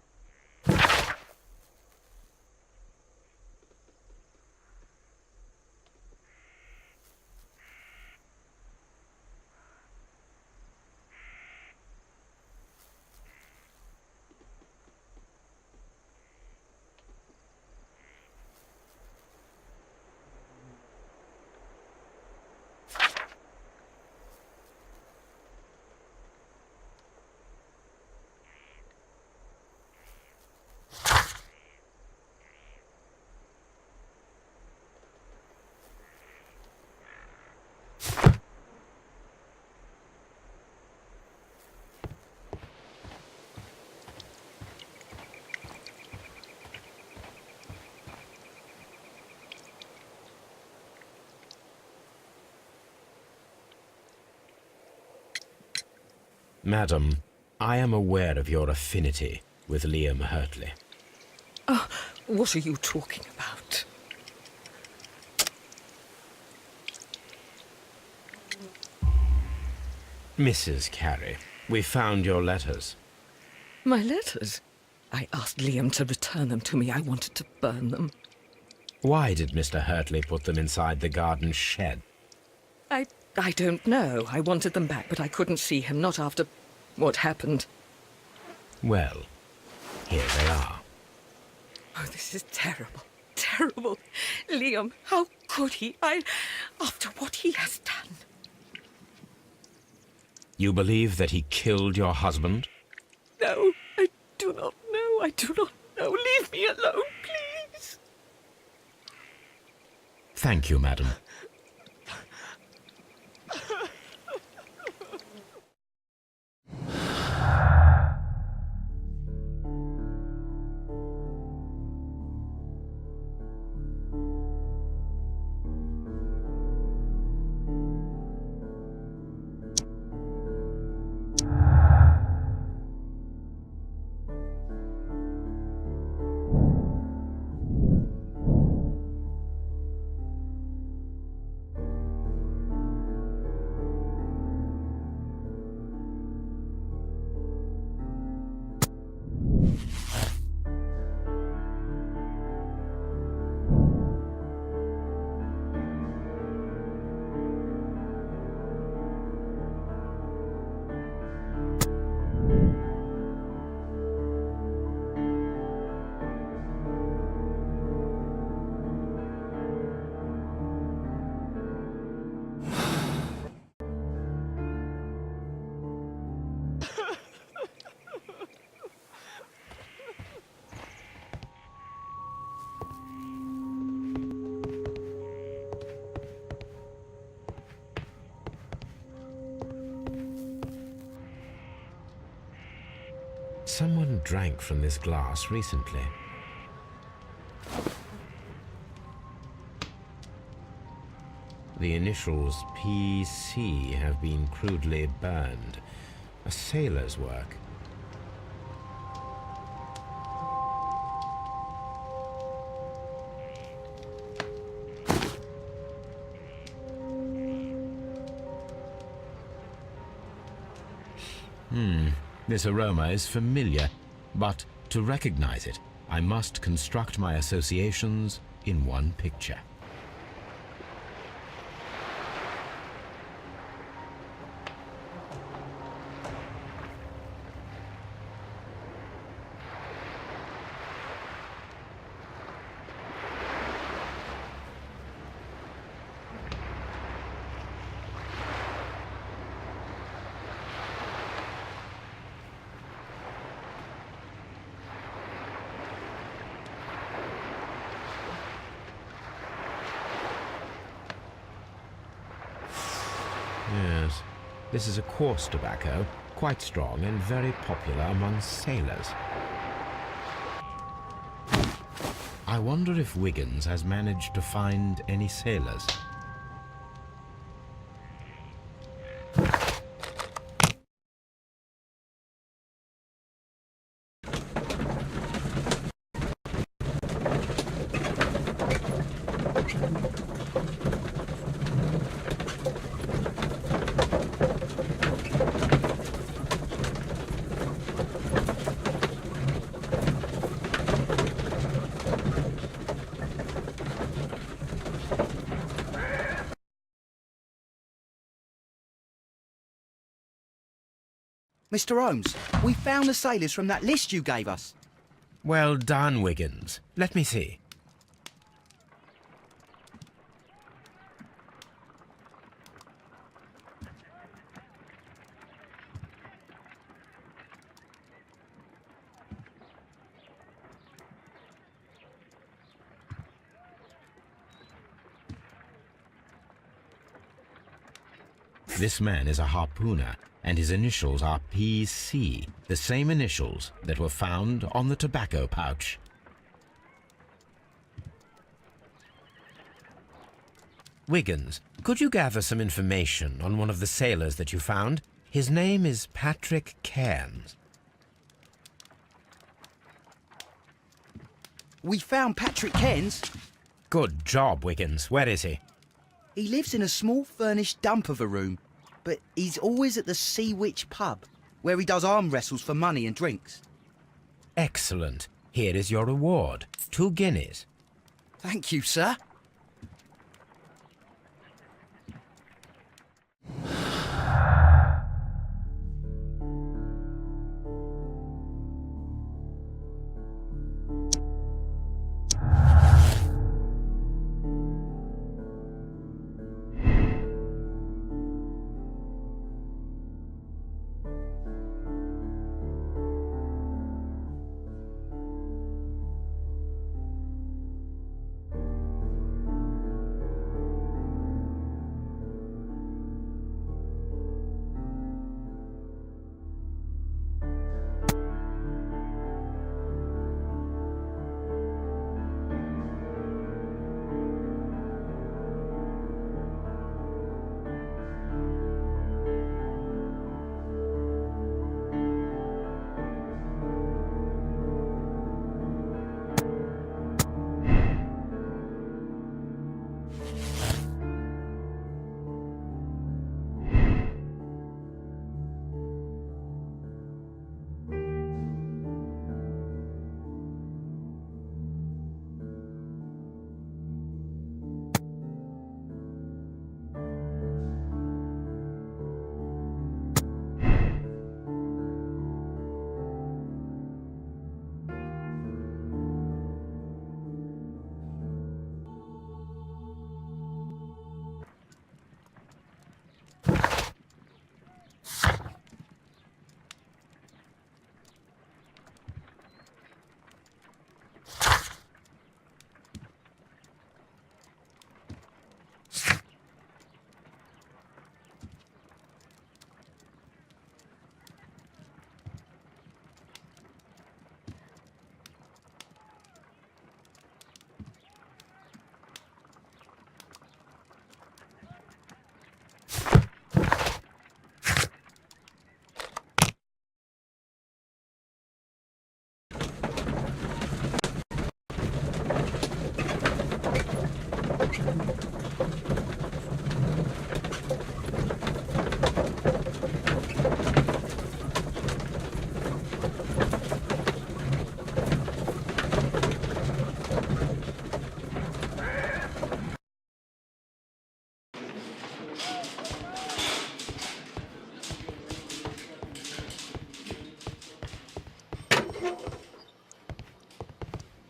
Madam, I am aware of your affinity with Liam Hurtley. Oh, what are you talking about? Mrs. Carey, we found your letters. My letters? I asked Liam to return them to me. I wanted to burn them. Why did Mr. Hurtley put them inside the garden shed? I don't know. I wanted them back, but I couldn't see him, not after what happened. Well, here they are. Oh, this is terrible. Terrible. Liam, how could he? After what he has done. You believe that he killed your husband? No, I do not know. I do not know. Leave me alone, please. Thank you, madam. Someone drank from this glass recently. The initials PC have been crudely burned. A sailor's work. This aroma is familiar, but to recognize it, I must construct my associations in one picture. Yes, this is a coarse tobacco, quite strong and very popular among sailors. I wonder if Wiggins has managed to find any sailors. Mr. Holmes, we found the sailors from that list you gave us. Well done, Wiggins. Let me see. This man is a harpooner, and his initials are PC, the same initials that were found on the tobacco pouch. Wiggins, could you gather some information on one of the sailors that you found? His name is Patrick Cairns. We found Patrick Cairns. Good job, Wiggins. Where is he? He lives in a small furnished dump of a room, but he's always at the Sea Witch pub, where he does arm wrestles for money and drinks. Excellent. Here is your reward. 2 guineas. Thank you, sir.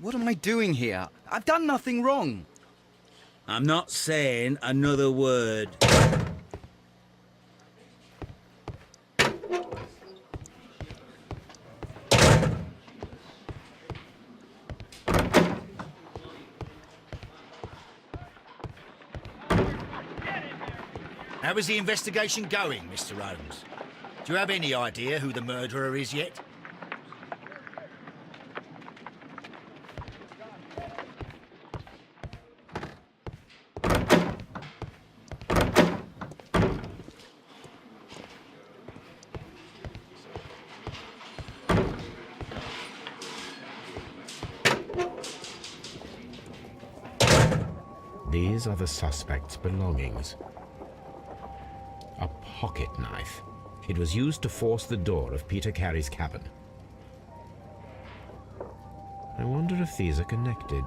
What am I doing here? I've done nothing wrong. I'm not saying another word. How is the investigation going, Mr. Holmes? Do you have any idea who the murderer is yet? These are the suspect's belongings. A pocket knife. It was used to force the door of Peter Carey's cabin. I wonder if these are connected.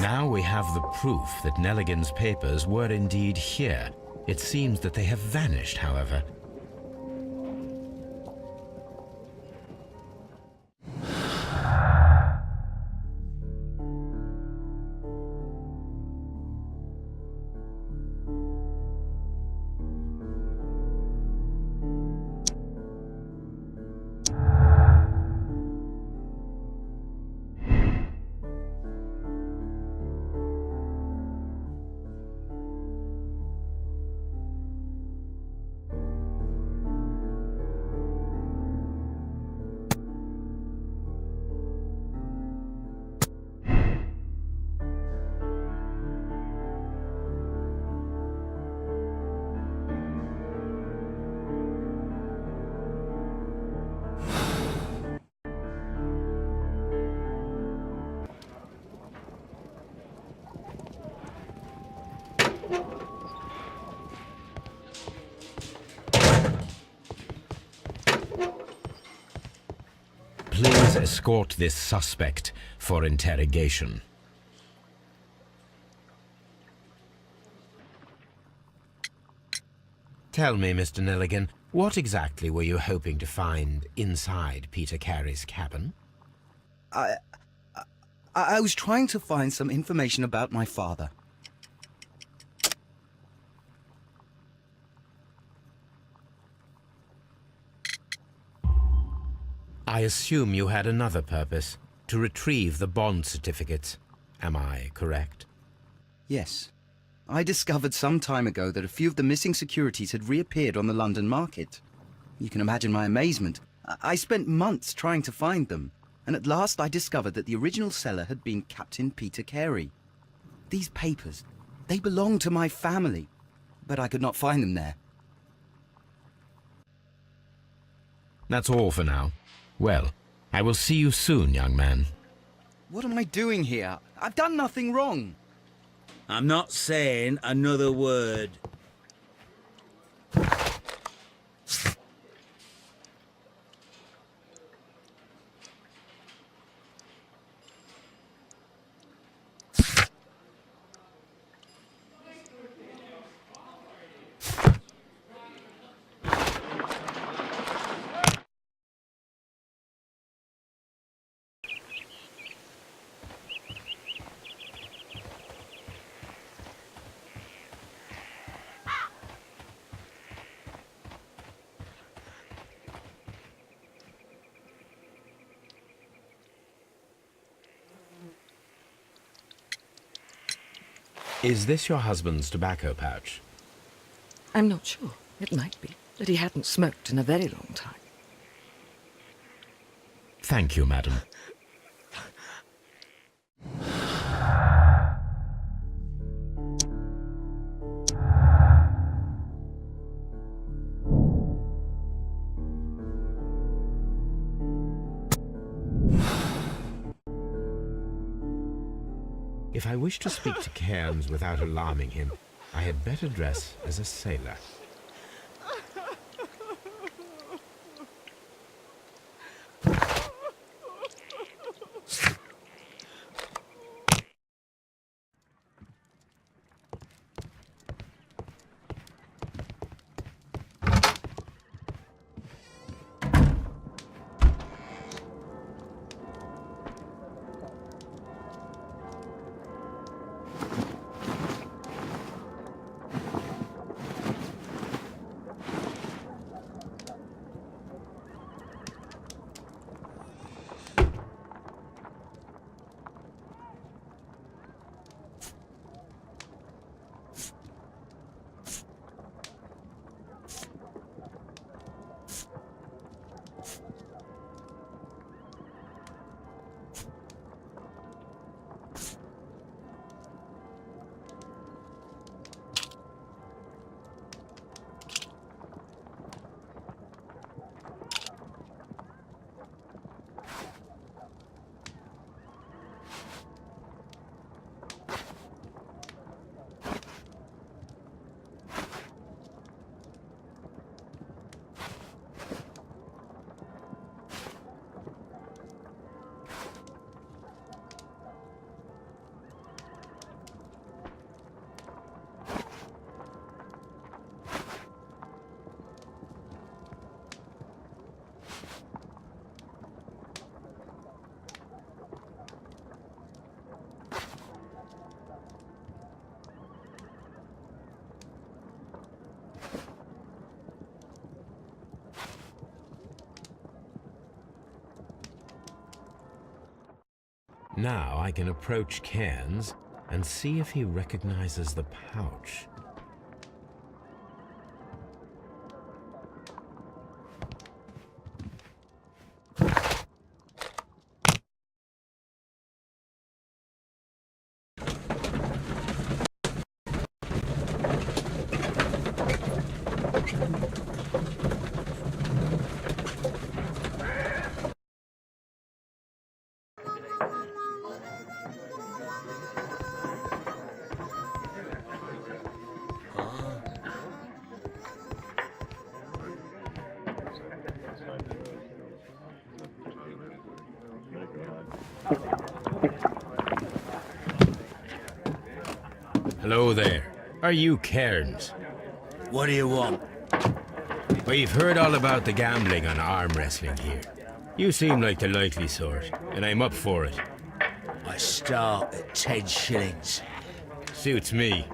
Now we have the proof that Nelligan's papers were indeed here. It seems that they have vanished, however. Please escort this suspect for interrogation. Tell me, Mr. Nelligan, what exactly were you hoping to find inside Peter Carey's cabin? I was trying to find some information about my father. I assume you had another purpose, to retrieve the bond certificates. Am I correct? Yes. I discovered some time ago that a few of the missing securities had reappeared on the London market. You can imagine my amazement. I spent months trying to find them, and at last I discovered that the original seller had been Captain Peter Carey. These papers, they belonged to my family, but I could not find them there. That's all for now. Well, I will see you soon, young man. What am I doing here? I've done nothing wrong. I'm not saying another word. Is this your husband's tobacco pouch? I'm not sure. It might be that he hadn't smoked in a very long time. Thank you, madam. If I wish to speak to Cairns without alarming him, I had better dress as a sailor. Now I can approach Cairns and see if he recognizes the pouch. Hello there. Are you Cairns? What do you want? We've heard all about the gambling on arm wrestling here. You seem like the likely sort, and I'm up for it. I start at 10 shillings. Suits me.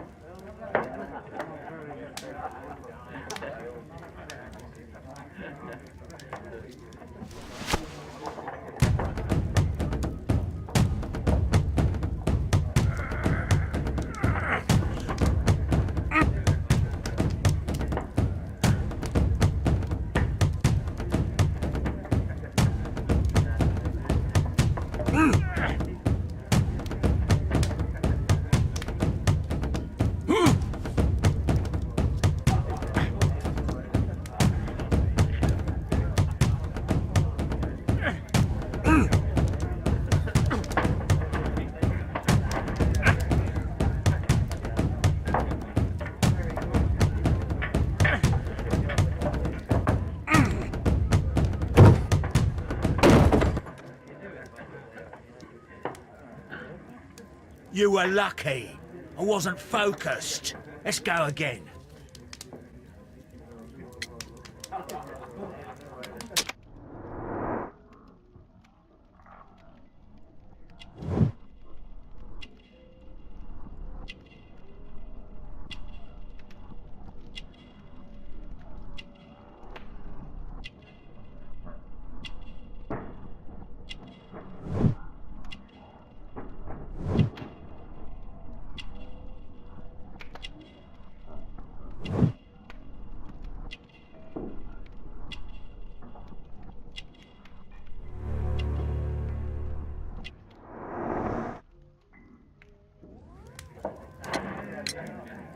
You were lucky. I wasn't focused. Let's go again.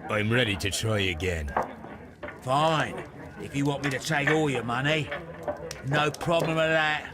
I'm ready to try again. Fine. If you want me to take all your money, no problem with that.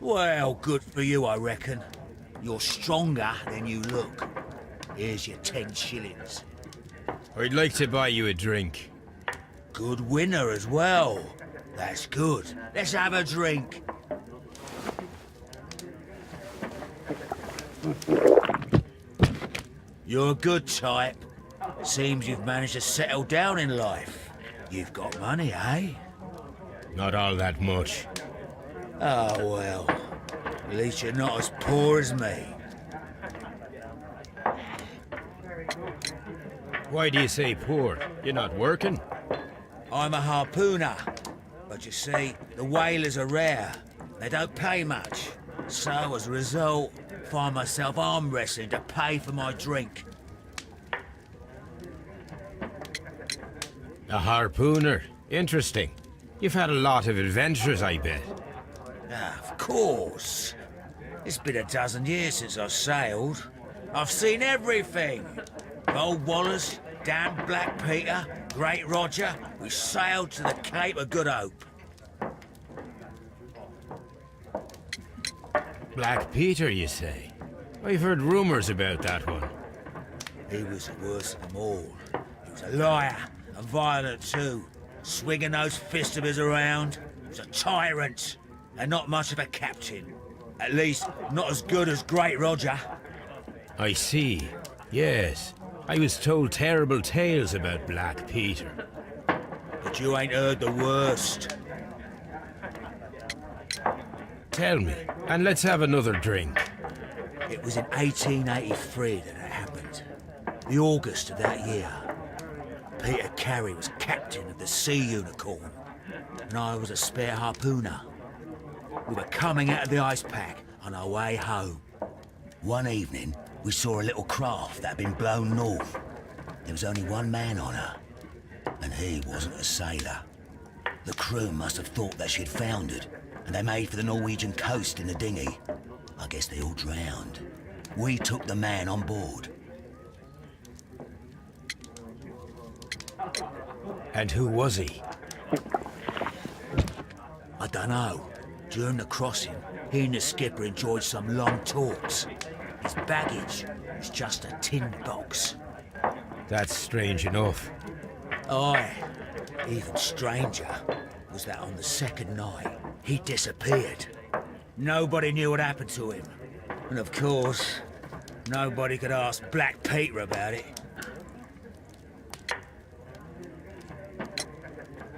Well, good for you, I reckon. You're stronger than you look. Here's your 10 shillings. I'd like to buy you a drink. Good winner as well. That's good. Let's have a drink. You're a good type. Seems you've managed to settle down in life. You've got money, eh? Not all that much. Oh, well. At least you're not as poor as me. Why do you say poor? You're not working? I'm a harpooner. But you see, the whalers are rare. They don't pay much. So, as a result, find myself arm wrestling to pay for my drink. A harpooner? Interesting. You've had a lot of adventures, I bet. Of course. It's been a dozen years since I sailed. I've seen everything. Old Wallace, damn Black Peter, Great Roger. We sailed to the Cape of Good Hope. Black Peter, you say? I've heard rumours about that one. He was the worst of them all. He was a liar, and violent too. Swinging those fists of his around. He was a tyrant, and not much of a captain. At least, not as good as Great Roger. I see. Yes. I was told terrible tales about Black Peter. But you ain't heard the worst. Tell me, and let's have another drink. It was in 1883 that it happened. The August of that year. Peter Carey was captain of the Sea Unicorn, and I was a spare harpooner. We were coming out of the ice pack on our way home. One evening, we saw a little craft that had been blown north. There was only one man on her, and he wasn't a sailor. The crew must have thought that she had foundered, and they made for the Norwegian coast in the dinghy. I guess they all drowned. We took the man on board. And who was he? I dunno. During the crossing, he and the skipper enjoyed some long talks. His baggage was just a tin box. That's strange enough. Aye. Even stranger was that on the second night, he disappeared. Nobody knew what happened to him. And of course, nobody could ask Black Peter about it.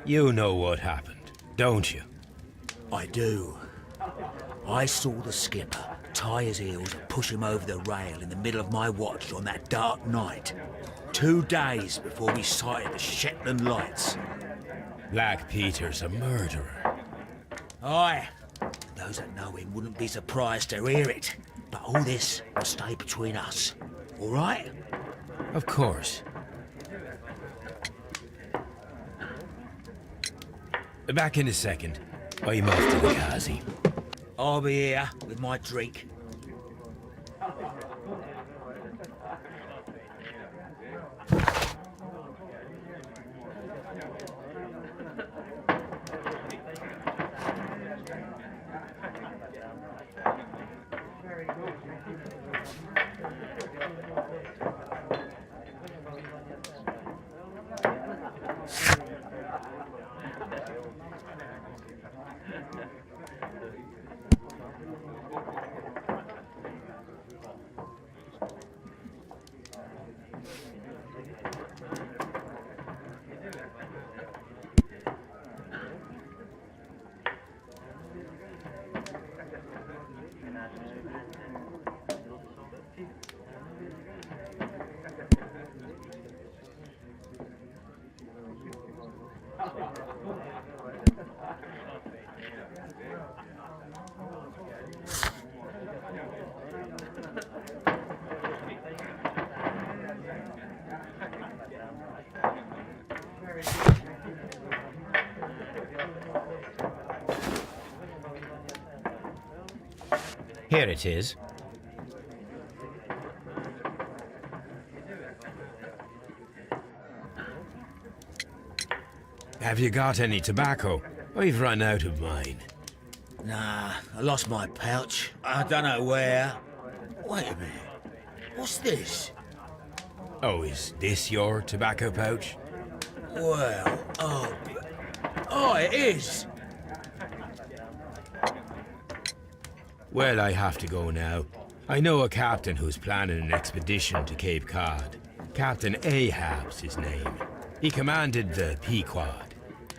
You know what happened, don't you? I do. I saw the skipper tie his heels and push him over the rail in the middle of my watch on that dark night. 2 days before we sighted the Shetland lights. Black Peter's a murderer. Aye. Those that know him wouldn't be surprised to hear it. But all this will stay between us. All right? Of course. Back in a second. I'm off to the Kazi. I'll be here with my drink. Here it is. Have you got any tobacco? I've run out of mine. Nah, I lost my pouch. I don't know where. Wait a minute. What's this? Oh, is this your tobacco pouch? Well, oh, it is. Well, I have to go now. I know a captain who's planning an expedition to Cape Cod. Captain Ahab's his name. He commanded the Pequod.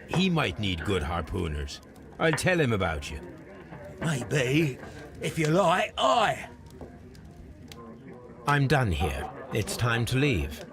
He might need good harpooners. I'll tell him about you. Maybe. If you like, aye. I'm done here. It's time to leave.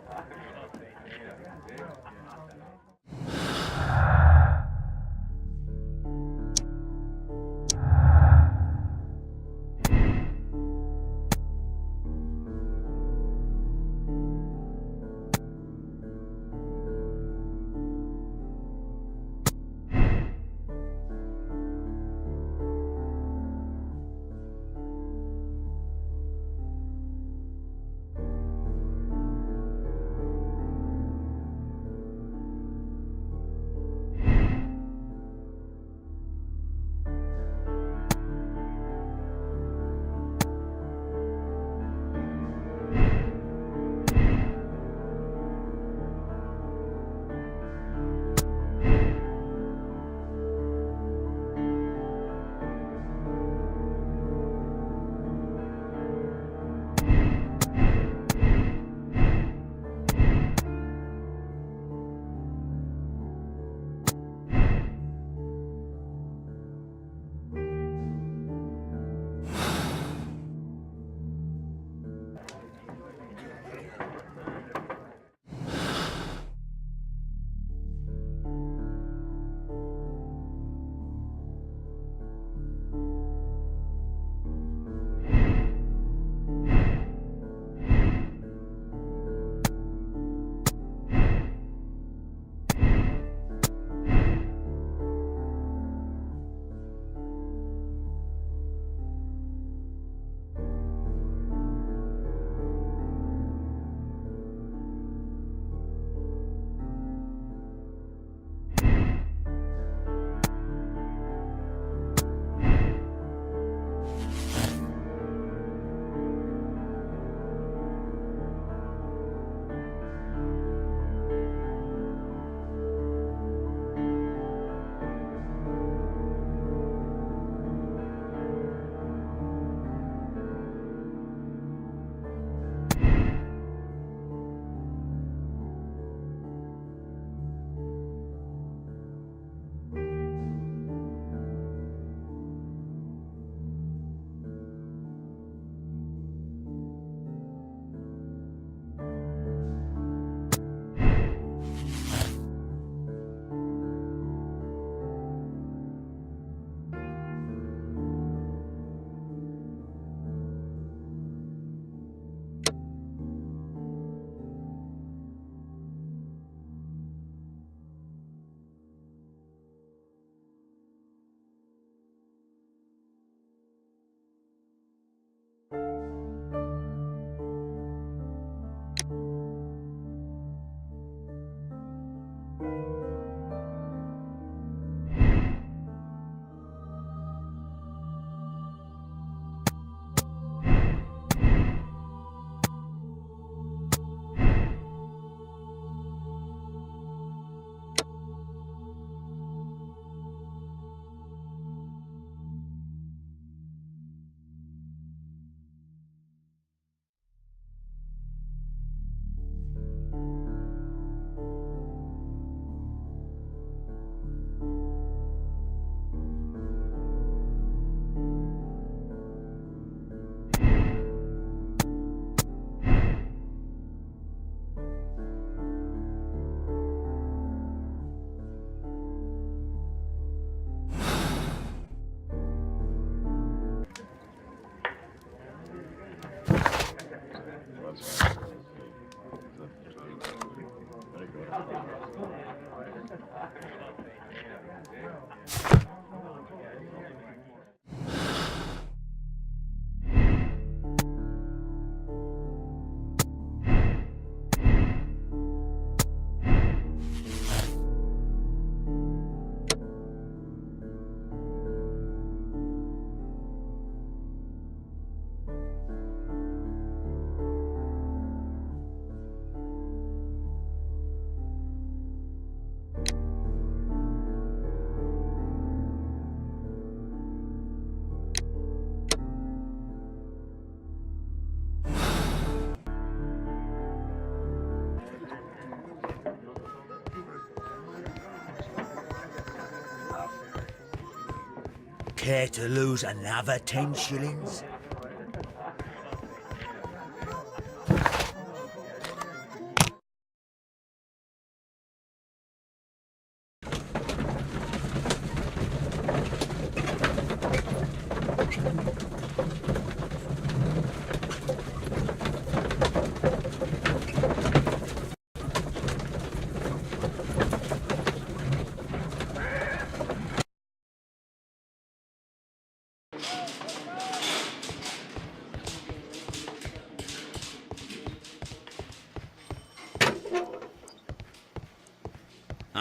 care to lose another 10 shillings?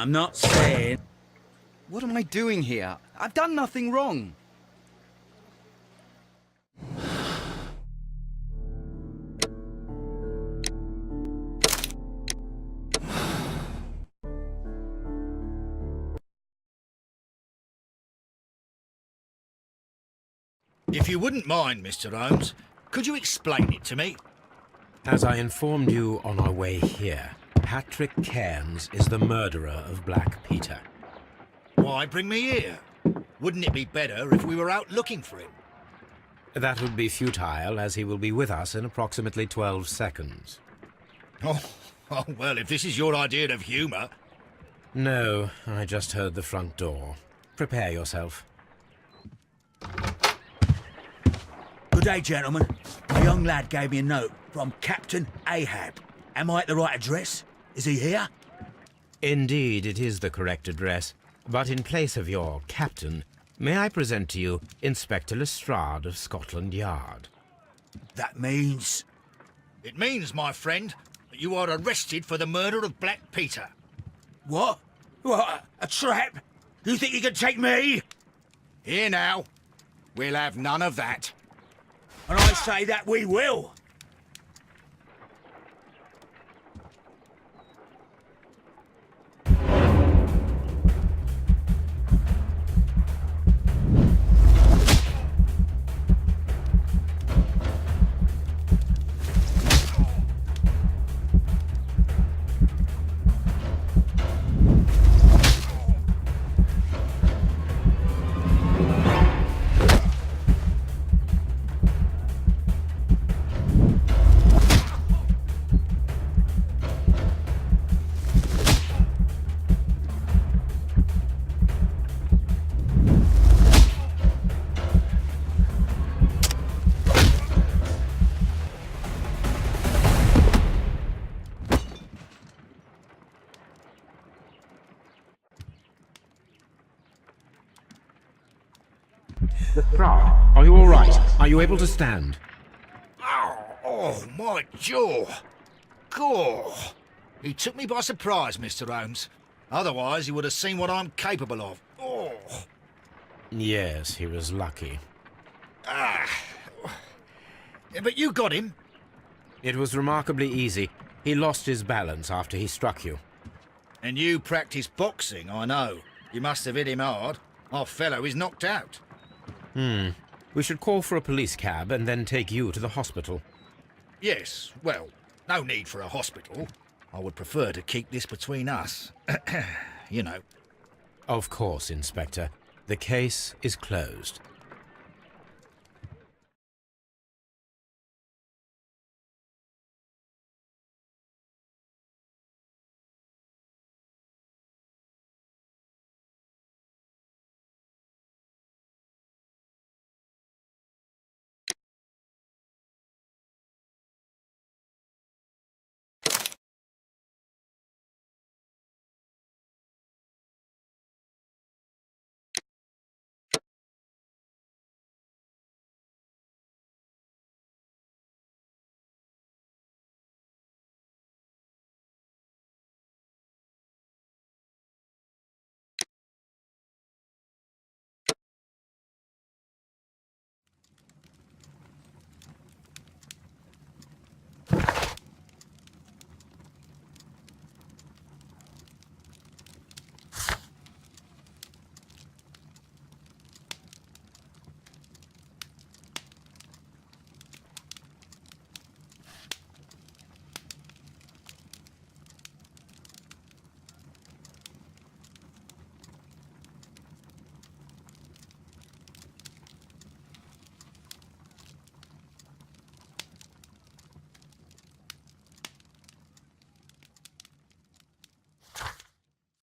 I'm not saying... What am I doing here? I've done nothing wrong. If you wouldn't mind, Mr. Holmes, could you explain it to me? As I informed you on our way here, Patrick Cairns is the murderer of Black Peter. Why bring me here? Wouldn't it be better if we were out looking for him? That would be futile, as he will be with us in approximately 12 seconds. Oh, well, if this is your idea of humour... No, I just heard the front door. Prepare yourself. Good day, gentlemen. A young lad gave me a note from Captain Ahab. Am I at the right address? Is he here? Indeed, it is the correct address. But in place of your captain, may I present to you Inspector Lestrade of Scotland Yard? That means... It means, my friend, that you are arrested for the murder of Black Peter. What? What? A trap? You think you can take me? Here now. We'll have none of that. And I say that we will. Lestrade, are you all right? Are you able to stand? Oh, my jaw. Gore. He took me by surprise, Mr. Holmes. Otherwise, he would have seen what I'm capable of. Oh. Yes, he was lucky. But you got him. It was remarkably easy. He lost his balance after he struck you. And you practice boxing, I know. You must have hit him hard. Our fellow is knocked out. We should call for a police cab and then take you to the hospital. Yes, well, no need for a hospital. I would prefer to keep this between us. You know. Of course, Inspector. The case is closed.